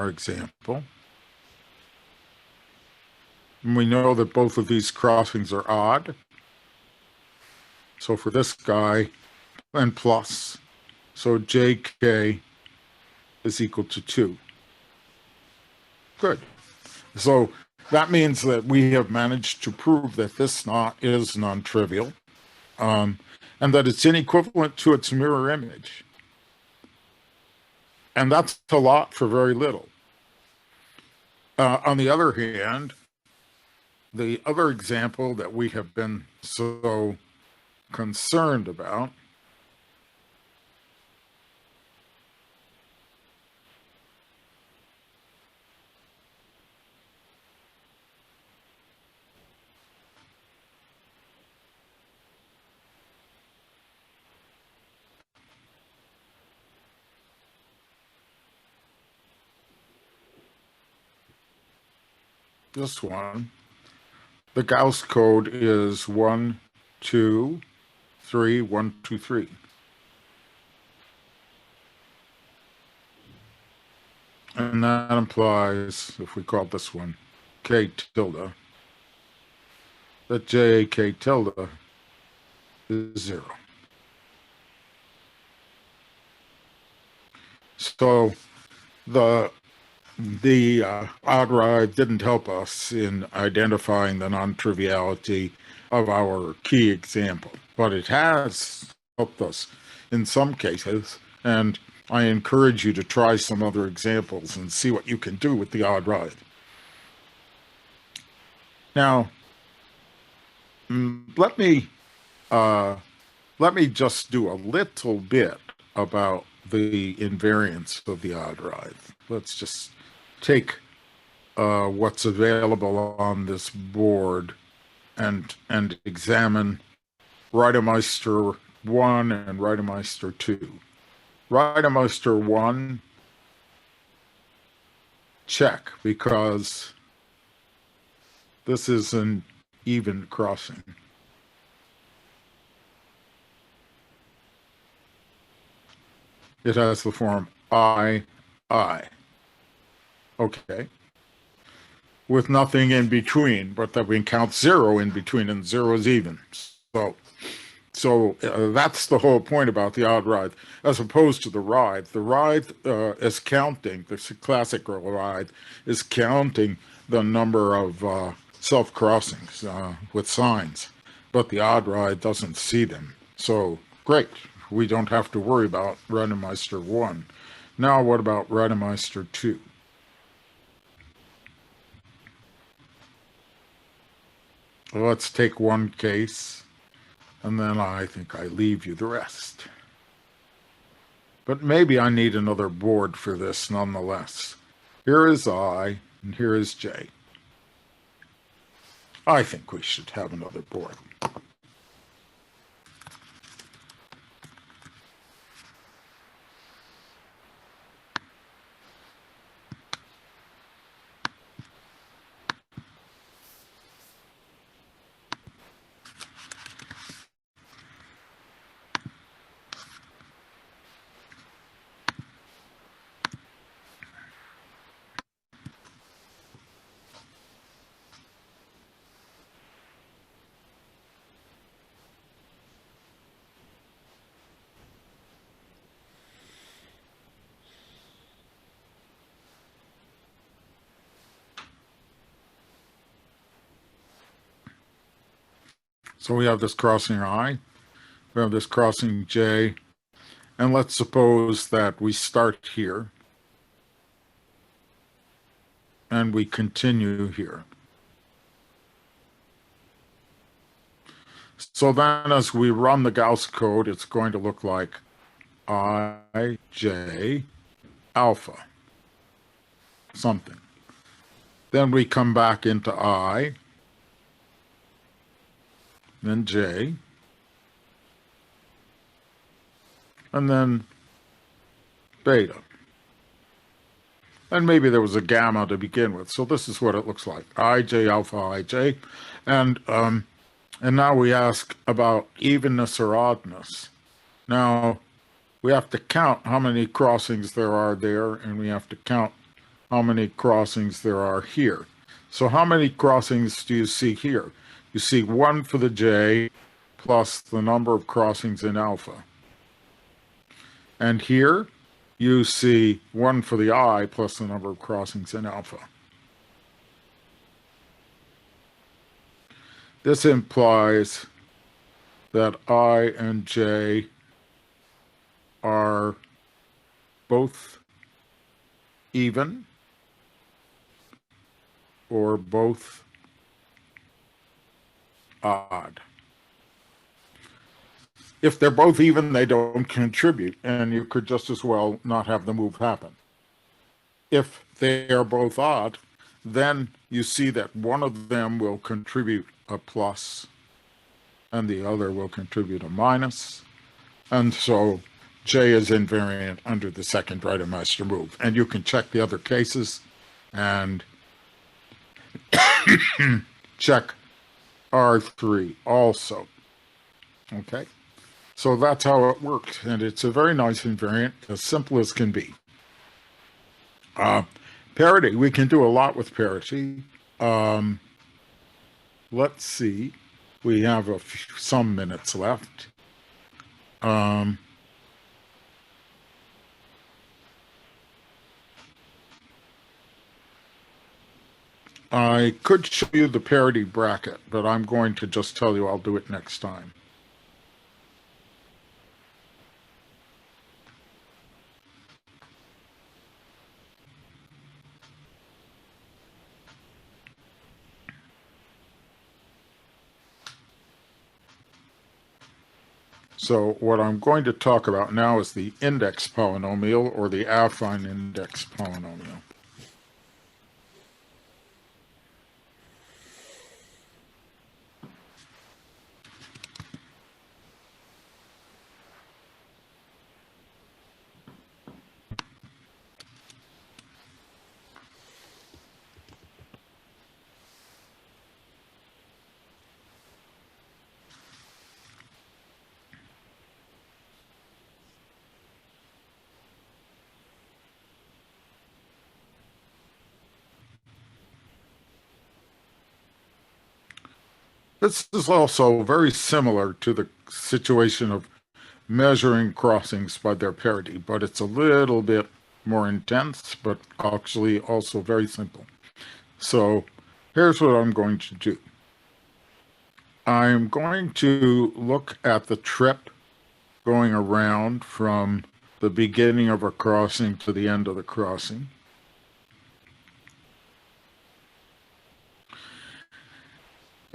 example, and we know that both of these crossings are odd. So for this guy, and plus, so jk is equal to 2. Good. So that means that we have managed to prove that this knot is non-trivial, and that it's inequivalent to its mirror image. And that's a lot for very little. On the other hand, the other example that we have been so concerned about this one, the Gauss code is 1, 2, 3, 1, 2, 3. And that implies, if we call this one k tilde, that j k tilde is 0. So the Idrive didn't help us in identifying the non-triviality of our key example, but it has helped us in some cases, and I encourage you to try some other examples and see what you can do with the Idrive. Now, let me just do a little bit about the invariance of the Idrive. Let's just take what's available on this board and examine Randomizer 1 and Randomizer 2. Randomizer 1, check, because this is an even crossing. It has the form I. Okay. With nothing in between, but that we can count 0 in between, and 0 is even. So that's the whole point about the Idrive, as opposed to the Rive. The Rive is counting, the classical Rive is counting the number of self-crossings with signs, but the Idrive doesn't see them. So great, we don't have to worry about Randomizer 1. Now what about Randomizer 2? Let's take one case, and then I think I leave you the rest. But maybe I need another board for this nonetheless. Here is I, and here is J. I think we should have another board. So we have this crossing I, we have this crossing J, and let's suppose that we start here and we continue here. So then as we run the Gauss code, it's going to look like I, J, alpha, something. Then we come back into I, then J, and then beta. And maybe there was a gamma to begin with. So this is what it looks like. IJ alpha IJ. And now we ask about evenness or oddness. Now, we have to count how many crossings there are there, and we have to count how many crossings there are here. So how many crossings do you see here? You see 1 for the J plus the number of crossings in alpha. And here, you see 1 for the I plus the number of crossings in alpha. This implies that I and J are both even or both odd. If they're both even, they don't contribute, and you could just as well not have the move happen. If they are both odd, then you see that one of them will contribute a plus and the other will contribute a minus. And so J is invariant under the second Randomizer move. And you can check the other cases and check R3 also. Okay? So that's how it works. And it's a very nice invariant, as simple as can be. Parity, we can do a lot with parity. Let's see. We have some minutes left. I could show you the parity bracket, but I'm going to just tell you I'll do it next time. So what I'm going to talk about now is the index polynomial, or the affine index polynomial. This is also very similar to the situation of measuring crossings by their parity, but it's a little bit more intense, but actually also very simple. So here's what I'm going to do. I'm going to look at the trip going around from the beginning of a crossing to the end of the crossing.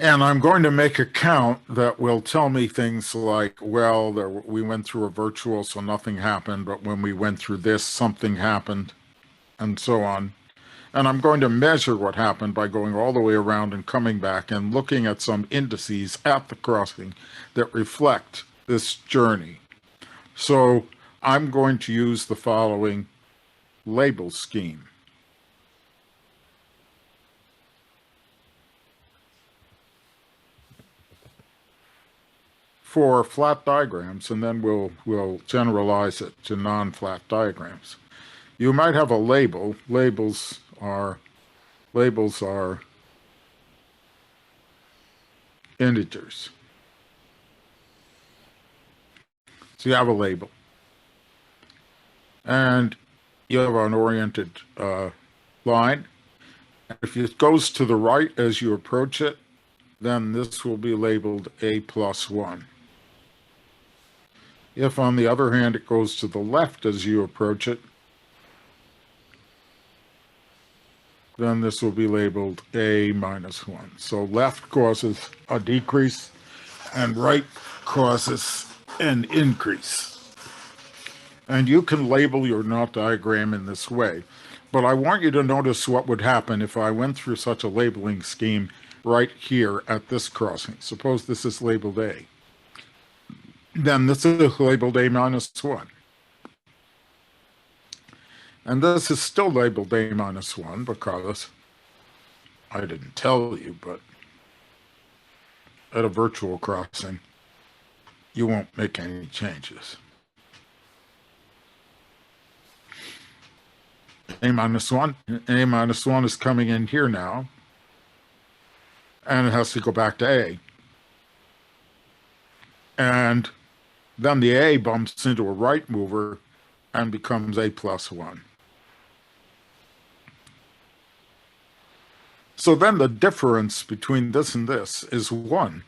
And I'm going to make a count that will tell me things like, well, we went through a virtual, so nothing happened, but when we went through this, something happened, and so on. And I'm going to measure what happened by going all the way around and coming back and looking at some indices at the crossing that reflect this journey. So I'm going to use the following label scheme. For flat diagrams, and then we'll generalize it to non-flat diagrams. You might have a label. Labels are integers. So you have a label, and you have an oriented line. If it goes to the right as you approach it, then this will be labeled A plus 1. If, on the other hand, it goes to the left as you approach it, then this will be labeled A minus 1. So left causes a decrease, and right causes an increase. And you can label your knot diagram in this way. But I want you to notice what would happen if I went through such a labeling scheme right here at this crossing. Suppose this is labeled A. Then this is labeled A minus 1. And this is still labeled A minus 1 because I didn't tell you, but at a virtual crossing, you won't make any changes. A minus 1. A minus 1 is coming in here now, and it has to go back to A. And then the A bumps into a right mover and becomes A plus 1. So then the difference between this and this is 1.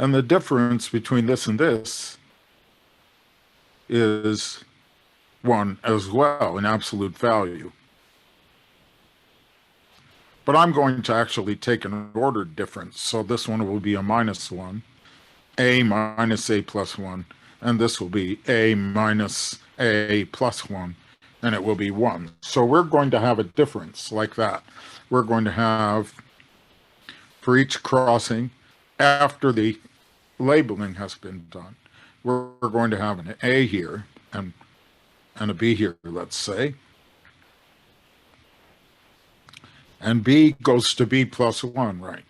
And the difference between this and this is 1 as well in absolute value. But I'm going to actually take an ordered difference. So this one will be a minus 1, A minus A plus 1, and this will be A minus A plus 1, and it will be 1. So we're going to have a difference like that. We're going to have, for each crossing, after the labeling has been done, we're going to have an A here and a B here, let's say. And B goes to B plus 1, right?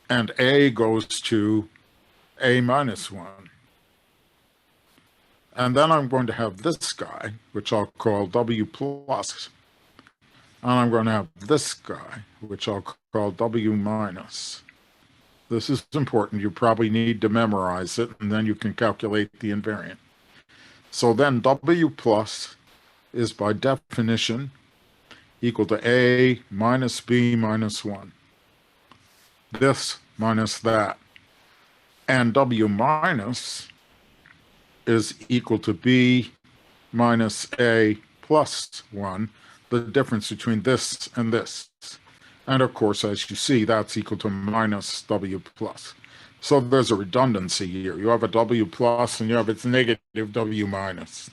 And A goes to A minus 1. And then I'm going to have this guy, which I'll call W plus. And I'm going to have this guy, which I'll call W minus. This is important. You probably need to memorize it, and then you can calculate the invariant. So then W plus is by definition equal to A minus B minus 1. This minus that. And W minus is equal to B minus A plus 1, the difference between this and this. And of course, as you see, that's equal to minus W plus. So there's a redundancy here. You have a W plus and you have its negative W minus.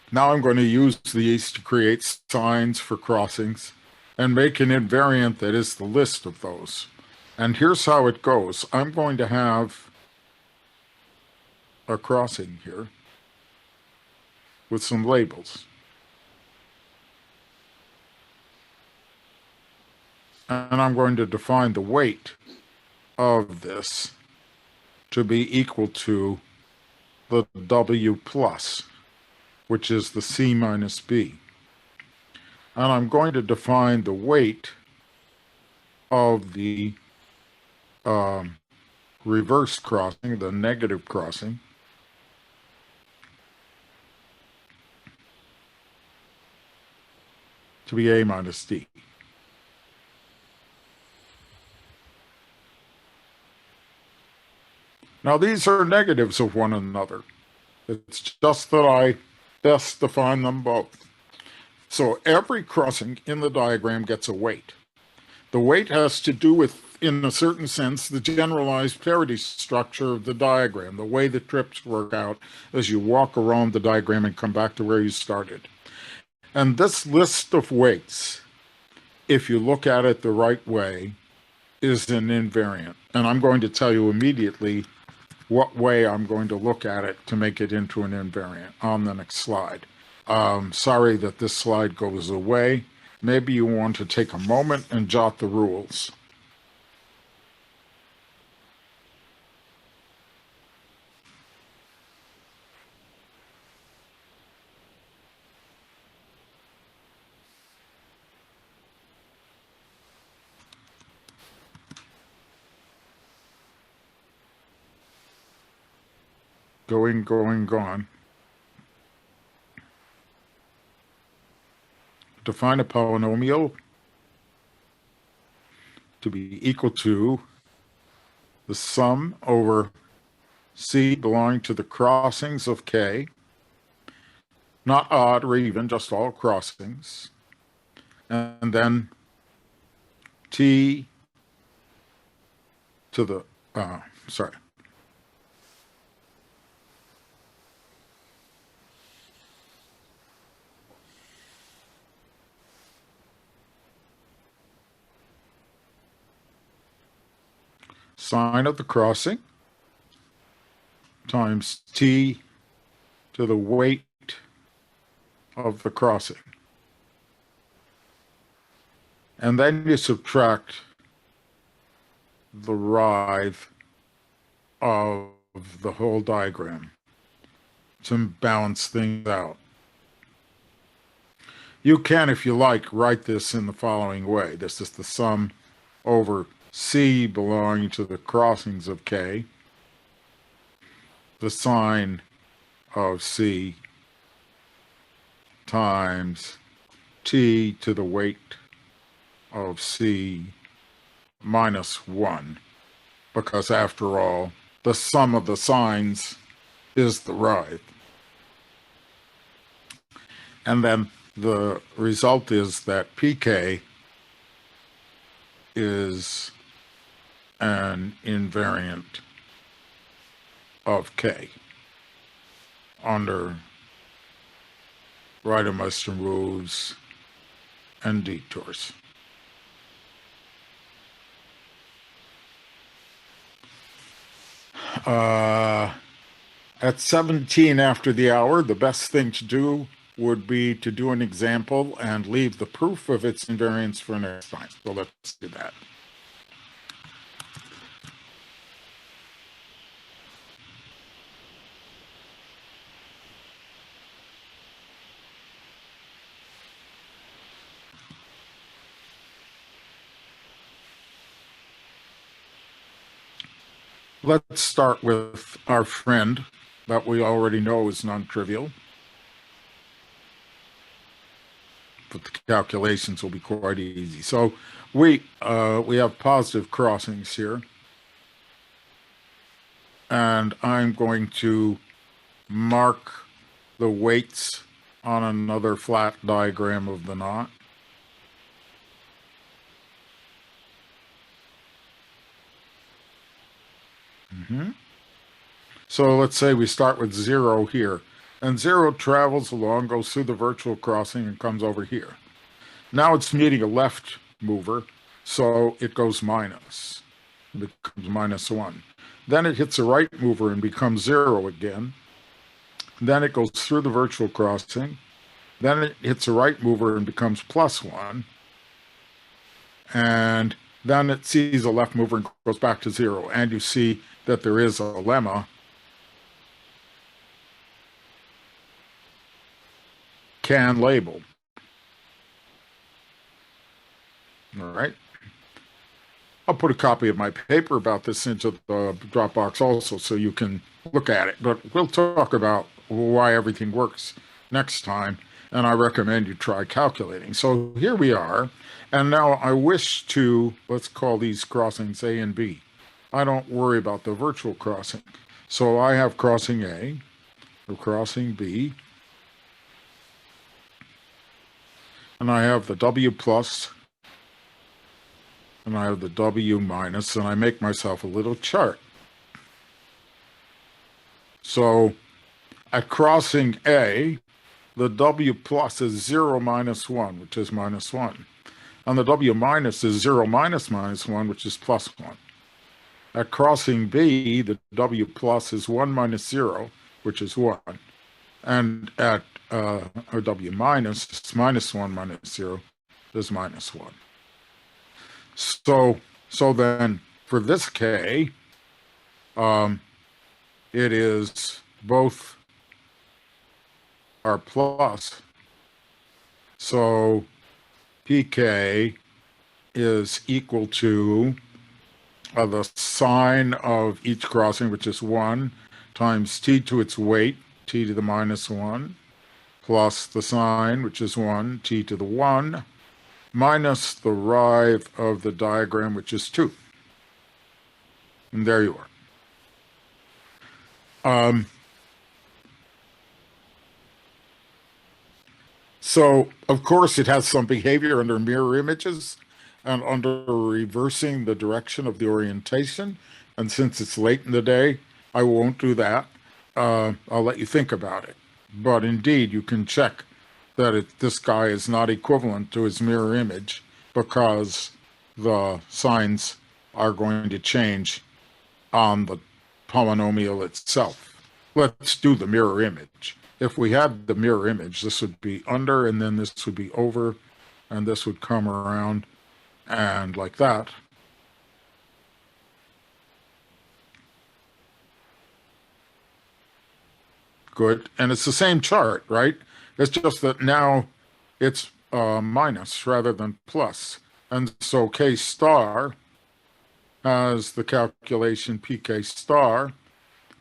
Now I'm going to use these to create signs for crossings and make an invariant that is the list of those. And here's how it goes. I'm going to have a crossing here with some labels. And I'm going to define the weight of this to be equal to the W plus, which is the C minus B. And I'm going to define the weight of the reverse crossing, the negative crossing, to be A minus D. Now these are negatives of one another. It's just that I best define them both. So every crossing in the diagram gets a weight. The weight has to do with, in a certain sense, the generalized parity structure of the diagram, the way the trips work out as you walk around the diagram and come back to where you started. And this list of weights, if you look at it the right way, is an invariant. And I'm going to tell you immediately what way I'm going to look at it to make it into an invariant on the next slide. Sorry that this slide goes away. Maybe you want to take a moment and jot the rules. going, gone. Define a polynomial to be equal to the sum over C belonging to the crossings of K, not odd or even, just all crossings, and then T to the, sign of the crossing times T to the weight of the crossing. And then you subtract the writhe of the whole diagram to balance things out. You can, if you like, write this in the following way. This is the sum over C belonging to the crossings of K, the sine of C times T to the weight of C minus 1, because after all, the sum of the sines is the writhe. And then the result is that pk is an invariant of K under Randomizer rules and detours. At 17 after the hour, the best thing to do would be to do an example and leave the proof of its invariance for next time. So let's do that. Let's start with our friend that we already know is non-trivial. But the calculations will be quite easy. So we have positive crossings here. And I'm going to mark the weights on another flat diagram of the knot. So let's say we start with 0 here. And 0 travels along, goes through the virtual crossing, and comes over here. Now it's meeting a left mover, so it goes minus. It becomes minus 1. Then it hits a right mover and becomes 0 again. Then it goes through the virtual crossing. Then it hits a right mover and becomes plus 1. And then it sees a left mover and goes back to 0. And you see that there is a lemma. Can label. All right. I'll put a copy of my paper about this into the Dropbox also so you can look at it. But we'll talk about why everything works next time. And I recommend you try calculating. So here we are. And now I wish to, let's call these crossings A and B. I don't worry about the virtual crossing. So I have crossing A, or crossing B, and I have the W plus, and I have the W minus, and I make myself a little chart. So at crossing A, the W plus is 0 minus 1, which is minus 1. And the W minus is 0 minus minus 1, which is plus 1. At crossing B, the W plus is 1 minus 0, which is 1. And at or W minus, it's minus 1 minus 0 is minus 1. So then for this K, it is both are plus. So pk is equal to the sine of each crossing, which is 1, times t to its weight, t to the minus 1, plus the sign, which is 1, t to the 1, minus the rive of the diagram, which is 2. And there you are. So, of course, it has some behavior under mirror images and under reversing the direction of the orientation. And since it's late in the day, I won't do that. I'll let you think about it. But indeed, you can check that this guy is not equivalent to his mirror image because the signs are going to change on the polynomial itself. Let's do the mirror image. If we had the mirror image, this would be under, and then this would be over, and this would come around, and like that. Good. And it's the same chart, right? It's just that now it's minus rather than plus. And so K star has the calculation PK star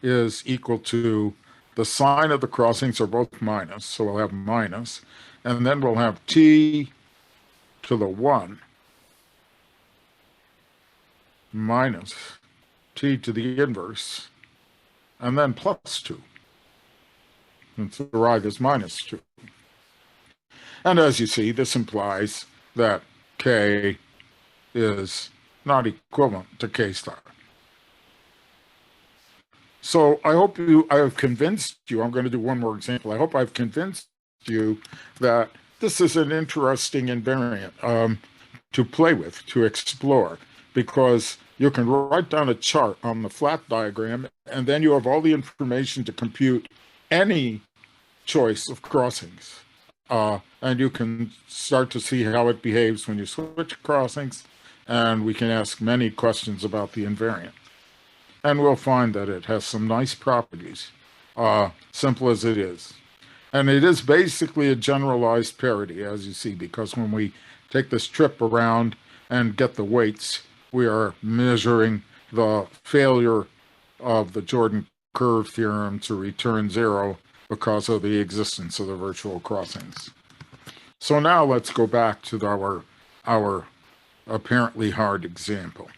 is equal to the sign of the crossings are both minus, so we'll have minus, and then we'll have t to the 1 minus t to the inverse, and then plus 2. And so the rive is minus 2. And as you see, this implies that k is not equivalent to k star. So I hope I have convinced you, I'm going to do one more example. I hope I've convinced you that this is an interesting invariant to play with, to explore, because you can write down a chart on the flat diagram, and then you have all the information to compute any choice of crossings. And you can start to see how it behaves when you switch crossings, and we can ask many questions about the invariant. And we'll find that it has some nice properties, simple as it is. And it is basically a generalized parity, as you see, because when we take this trip around and get the weights, we are measuring the failure of the Jordan curve theorem to return 0 because of the existence of the virtual crossings. So now let's go back to our apparently hard example.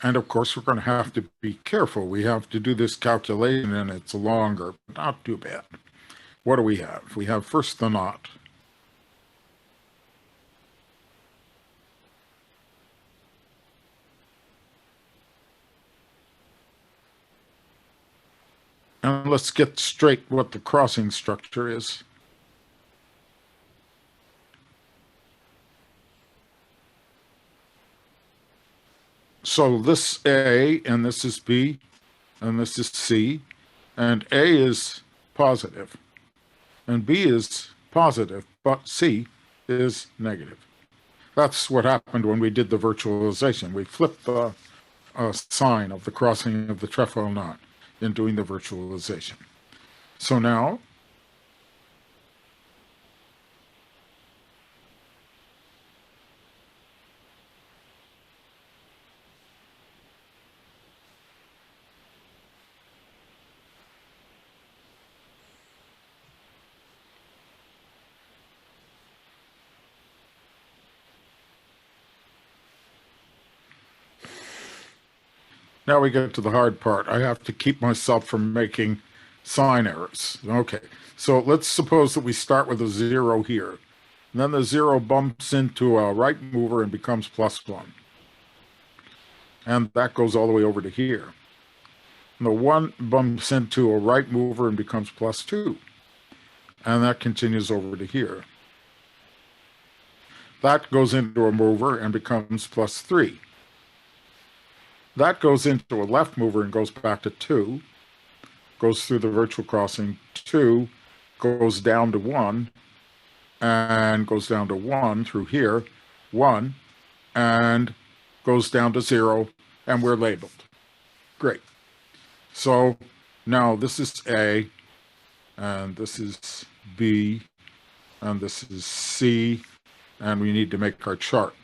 And of course, we're going to have to be careful. We have to do this calculation, and it's longer, but not too bad. What do we have? We have first the knot. And let's get straight what the crossing structure is. So this A, and this is B, and this is C, and A is positive, and B is positive, but C is negative. That's what happened when we did the virtualization. We flipped the sign of the crossing of the trefoil knot in doing the virtualization. So now, now we get to the hard part. I have to keep myself from making sign errors. Okay, so let's suppose that we start with a 0 here. And then the 0 bumps into a right mover and becomes +1. And that goes all the way over to here. And the 1 bumps into a right mover and becomes +2. And that continues over to here. That goes into a mover and becomes +3. That goes into a left mover and goes back to 2, goes through the virtual crossing 2, goes down to 1, and goes down to 1 through here, 1, and goes down to 0, and we're labeled. Great. So now this is A, and this is B, and this is C, and we need to make our chart.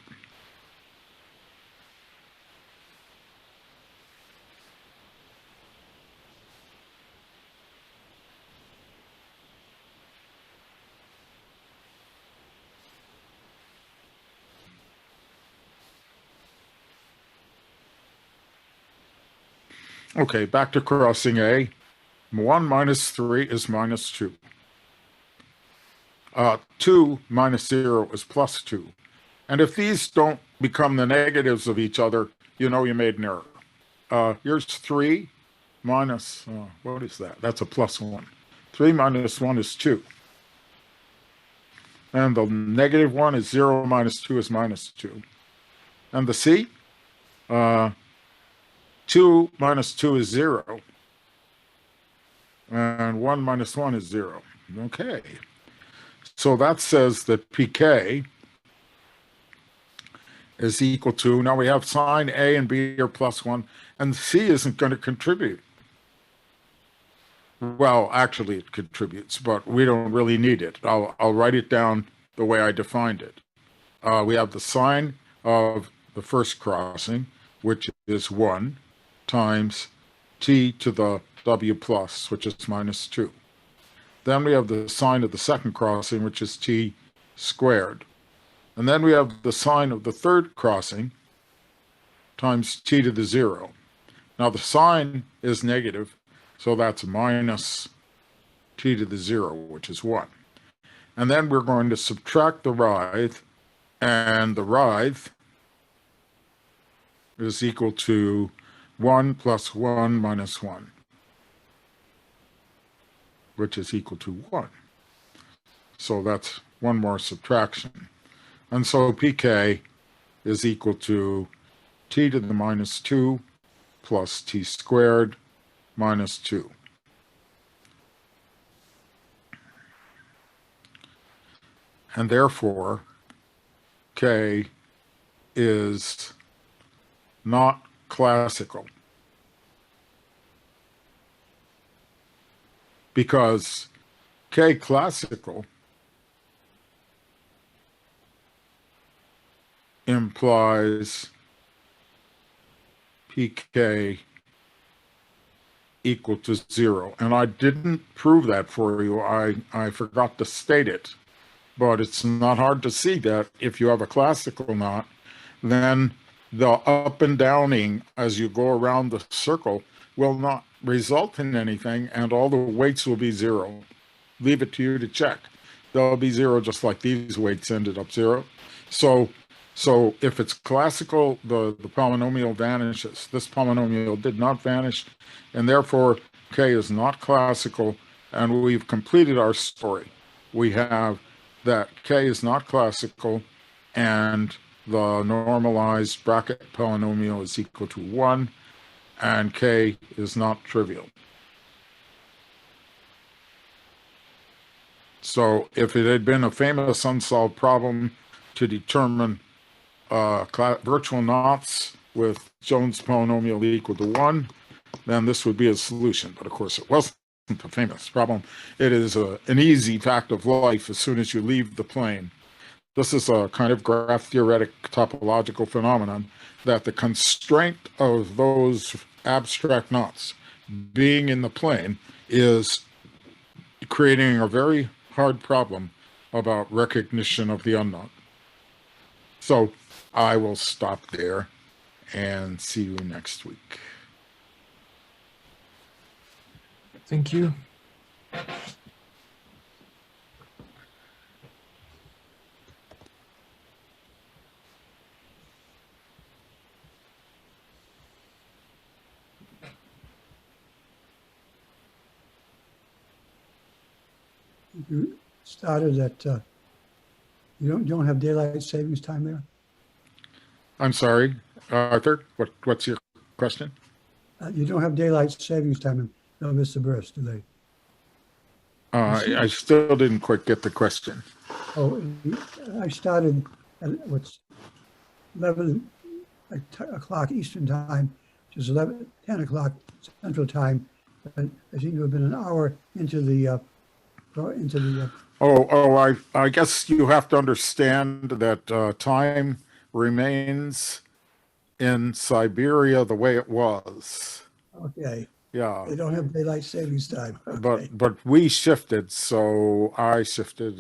Okay, back to crossing A. 1 minus 3 is minus 2. 2 minus 0 is plus 2. And if these don't become the negatives of each other, you know you made an error. Here's 3 minus, what is that? That's a plus 1. 3 minus 1 is 2. And the negative 1 is 0 minus 2 is minus 2. And the C? 2 minus 2 is 0. And 1 minus 1 is 0. Okay. So that says that pk is equal to, now we have sign A and B are plus 1, and C isn't going to contribute. Well, actually it contributes, but we don't really need it. I'll write it down the way I defined it. We have the sign of the first crossing, which is 1 times t to the w plus, which is minus 2. Then we have the sign of the second crossing, which is t squared. And then we have the sign of the third crossing times t to the 0. Now the sign is negative, so that's minus t to the 0, which is 1. And then we're going to subtract the writhe, and the writhe is equal to 1 plus 1 minus 1, which is equal to 1. So that's one more subtraction. And so pk is equal to t to the minus 2 plus t squared minus 2. And therefore, k is not classical, because k classical implies pk equal to 0. And I didn't prove that for you. I forgot to state it. But it's not hard to see that if you have a classical knot, then the up and downing as you go around the circle will not result in anything, and all the weights will be 0. Leave it to you to check. They'll be 0 just like these weights ended up 0. So if it's classical, the polynomial vanishes. This polynomial did not vanish, and therefore k is not classical, and we've completed our story. We have that k is not classical, and the normalized bracket polynomial is equal to 1, and k is not trivial. So if it had been a famous unsolved problem to determine virtual knots with Jones polynomial equal to 1, then this would be a solution. But of course it wasn't a famous problem. It is an easy fact of life as soon as you leave the plane. This is a kind of graph theoretic topological phenomenon that the constraint of those abstract knots being in the plane is creating a very hard problem about recognition of the unknown. So I will stop there and see you next week. Thank you. You started at, you don't have daylight savings time there? I'm sorry, Arthur, what's your question? You don't have daylight savings time in Nova Vista Burst, do they? I still didn't quite get the question. Oh, I started at what's 11 o'clock Eastern time, which is 10 o'clock Central time. But I seem to have been an hour into the I guess you have to understand that time remains in Siberia the way it was. Okay. Yeah. They don't have daylight savings time. Okay. But we shifted, so I shifted